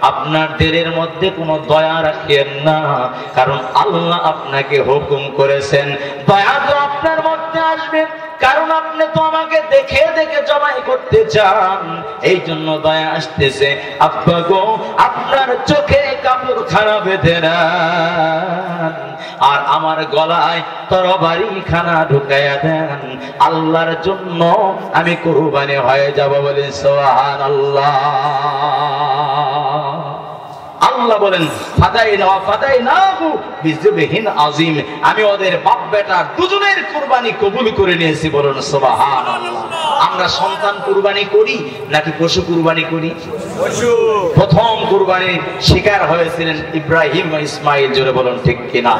আপনার দেহের মধ্যে কোনো দয়া রাখেন না, কারণ আল্লাহ আপনাকে হুকুম করেছেন। দয়া তো আপনার মধ্যে আসবে, কারণ আপনি তো আমাকে দেখে দেখে জবাই করতে চান, এই জন্য দয়া আসতেছে। আব্বা গো, আপনার চোখে কাপড় খানা বেঁধে নেন, আর আমার গলায় তরবারি খানা ঢুকাইয়া দেন, আল্লাহর জন্য আমি কুরবানি হয়ে যাব। বলে সুবহানাল্লাহ। আল্লাহ বলেন, ফাদাইনাহু বিযুবহিন আযীম, আমি ওদের বাপ বেটা দুজনের কুরবানি কবুল করে নিয়েছি। বলুন সুবহানাল্লাহ। আমরা সন্তান কুরবানি করি নাকি পশু কুরবানি করি? পশু। প্রথম কুরবানি শিকার হয়েছিলেন ইব্রাহিম ও ইসমাইল। জোরে বলুন ঠিক কিনা?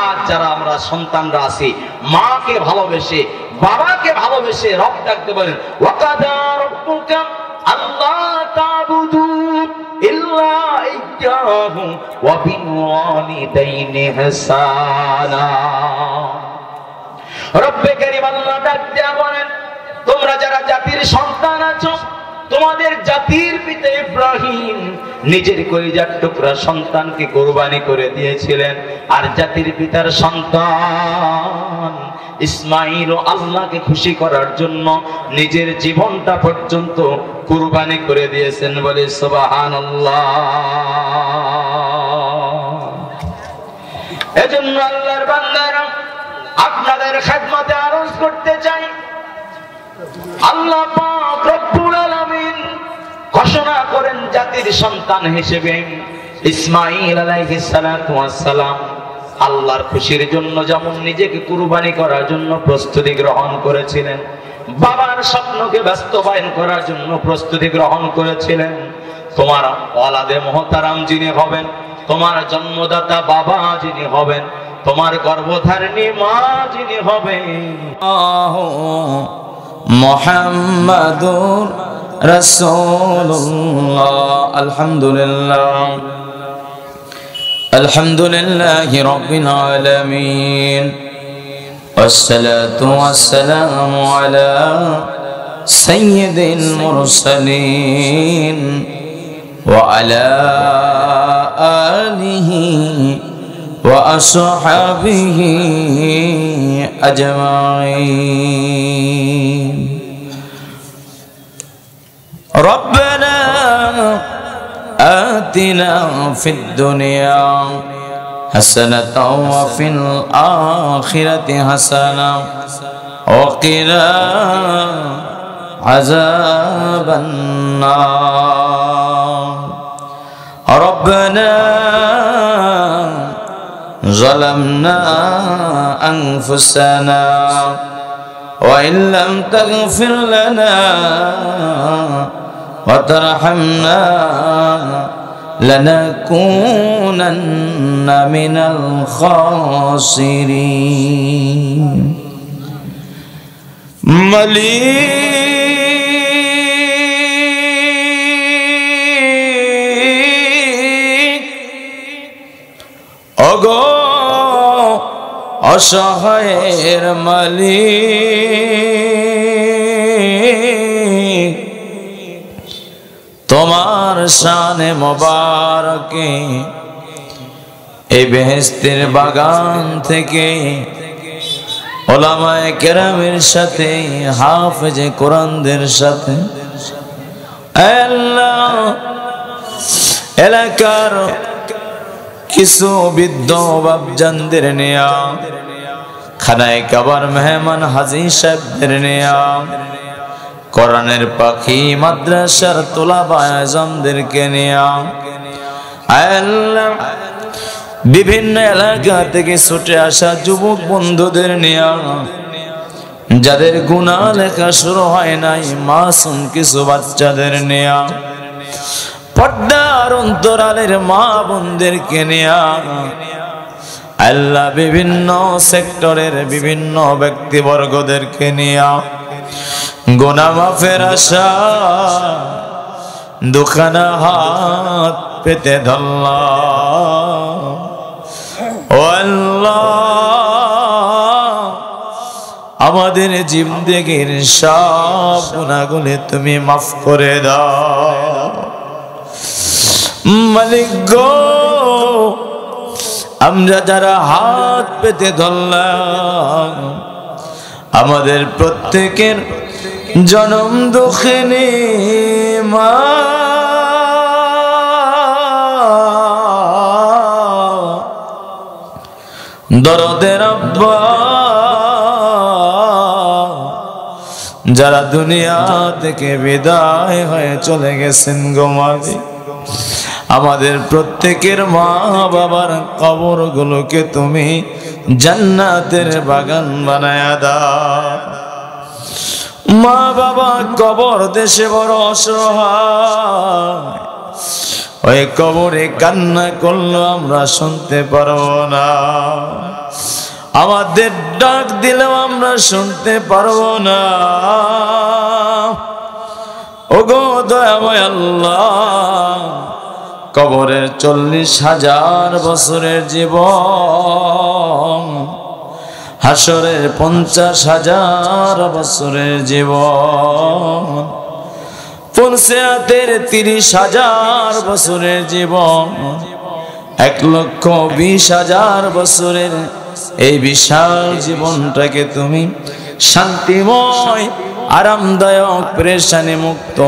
আজ যারা আমরা সন্তানরা আছি, মাকে ভালোবেসে বাবাকে ভালোবেসে রব ডাকতে বলেন, ওয়াকাদা রাব্বুকা আল্লাহ তা'বুদু ইল্লা ইয়্যাহু ওয়া বিল ওয়ালিদাইনি ইহসানা। রব্বে কারীম আল্লাহ ডাক দিয়া বলেন, তোমরা যারা জাতির সন্তান আছো, তোমাদের জাতির পিতা ইব্রাহিম নিজের কলিজার টুকরা সন্তানকে কুরবানি করে দিয়েছিলেন, আর জাতির পিতার সন্তান ইসমাইল আল্লাহকে খুশি করার জন্য নিজের জীবনটা পর্যন্ত কুরবানি করে দিয়েছেন। বলে সুবহানাল্লাহ। এজন্য আল্লাহর বান্দারা আপনাদের খেদমতে আরজ করতে চাই, আল্লাহ পাক রব্বুল আলামিন জাতির সন্তান হিসেবে ইসমাঈল আলাইহিস সালাতু ওয়াস সালাম আল্লাহর খুশির জন্য যেমন নিজেকে কুরবানি করার জন্য প্রস্তুতি গ্রহণ করেছিলেন, বাবার স্বপ্নকে বাস্তবায়ন করার জন্য প্রস্তুতি গ্রহণ করেছিলেন, তোমার ওয়ালাদে মুহতারাম যিনি হবেন, তোমার জন্মদাতা বাবা যিনি হবেন, তোমার গর্ভধারিণী মা যিনি হবেন, মুহাম্মাদুর রাসূলুল্লাহ। আলহামদুলিল্লাহ আলহামদুলিল্লাহি রাব্বিল আলামিন والصلاة والسلام على سيد المرسلين وعلى آله وأصحابه أجمعين. ربنا آتنا في الدنيا حسنة وفي الآخرة حسنة وقنا عذاب النار. ربنا ظلمنا أنفسنا وإن لم تغفر لنا وترحمنا لنكونن من الخاسرين. মালিক ওগো অসহায়ের মালিক, তোমার শানে মোবারকে এই বেহেশতের বাগান থেকে উলামায়ে কেরামের সাথে হাফেজে কোরআনদের সাথে আল্লাহ এলাকার কিছু বৃদ্ধ বাপজানদের নেয়া, খানায় কাবার মেহমান হাজী সাহেবদের নেয়া, কোরআনের পাখি মাদ্রাসার তোলাবা আজমদেরকে নেয়া, আল্লাহ বিভিন্ন এলাকা থেকে ছুটে আসা যুবক বন্ধুদের নেয়া, যাদের গুনাহ লেখা শুরু হয় নাই, মাসুম কিছু বাচ্চাদের নেয়া, পর্দার অন্তরালের মা বোনদেরকে নেয়া, আল্লাহ বিভিন্ন সেক্টরের বিভিন্ন ব্যক্তিবর্গদেরকে নেয়া, গুনাহ মাফের আশা দুখানা হাত পেতে ধরলাম। ও আল্লাহ, আমাদের জিন্দেগির সব গুনাহগুলো তুমি মাফ করে দাও মালিক গো। আমরা যারা হাত পেতে ধরলাম, আমাদের প্রত্যেকের জনম দুঃখিনী মা, দরদের আব্বা, যারা দুনিয়া থেকে বিদায় হয়ে চলে গেছেন গো মালিক, আমাদের প্রত্যেকের মা বাবার কবরগুলোকে তুমি জান্নাতের বাগান বানায়া দাও। মা বাবা কবর দেশে বড় অসহায়, ওই কবরে কান্না করলো আমরা শুনতে পারবো না, আমাদের ডাক দিলেও আমরা শুনতে পারবো না। ওগো দয়াময় আল্লাহ, কবরের 40,000 বছরের জীবন, হাসরের 50,000 বছরের জীবন, পুনসিয়াতের 30,000 বছরের জীবন, 1,20,000 বছরের এই বিশাল জীবনটাকে তুমি শান্তিময়, আরামদায়ক, পেরেশানি মুক্ত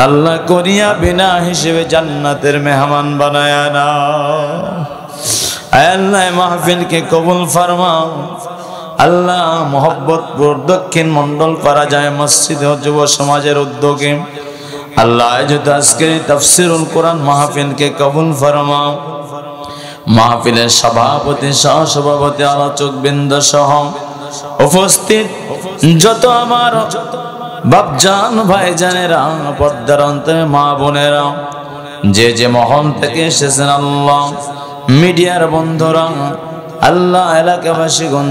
আল্লাহ করিয়া বিনা হিসেবে জান্নাতের মেহমান বানায়া নাও। আল্লাহ মাহফিলকে কবুল ফরমাও। আল্লাহ মোহাম্মদপুর দক্ষিণ মন্ডল পাড়া যায় মসজিদ ও যুব সমাজের উদ্যোগে আল্লাহ যদি আজকের তাফসীরুল কোরআন মাহফিলকে কবুল ফরমাও। মাহফিলের সভাপতি, সহসভাপতি, আলোচক বৃন্দ সহ উপস্থিত যত আমার বাপজান ভাইজানেরা, পর্দার অন্তরে মা বোনেরা, যে যে মহল থেকে এসেছেন আল্লাহ, মিডিয়ার বন্ধুরা, আল্লাহ এলাকাবাসী, গঞ্জ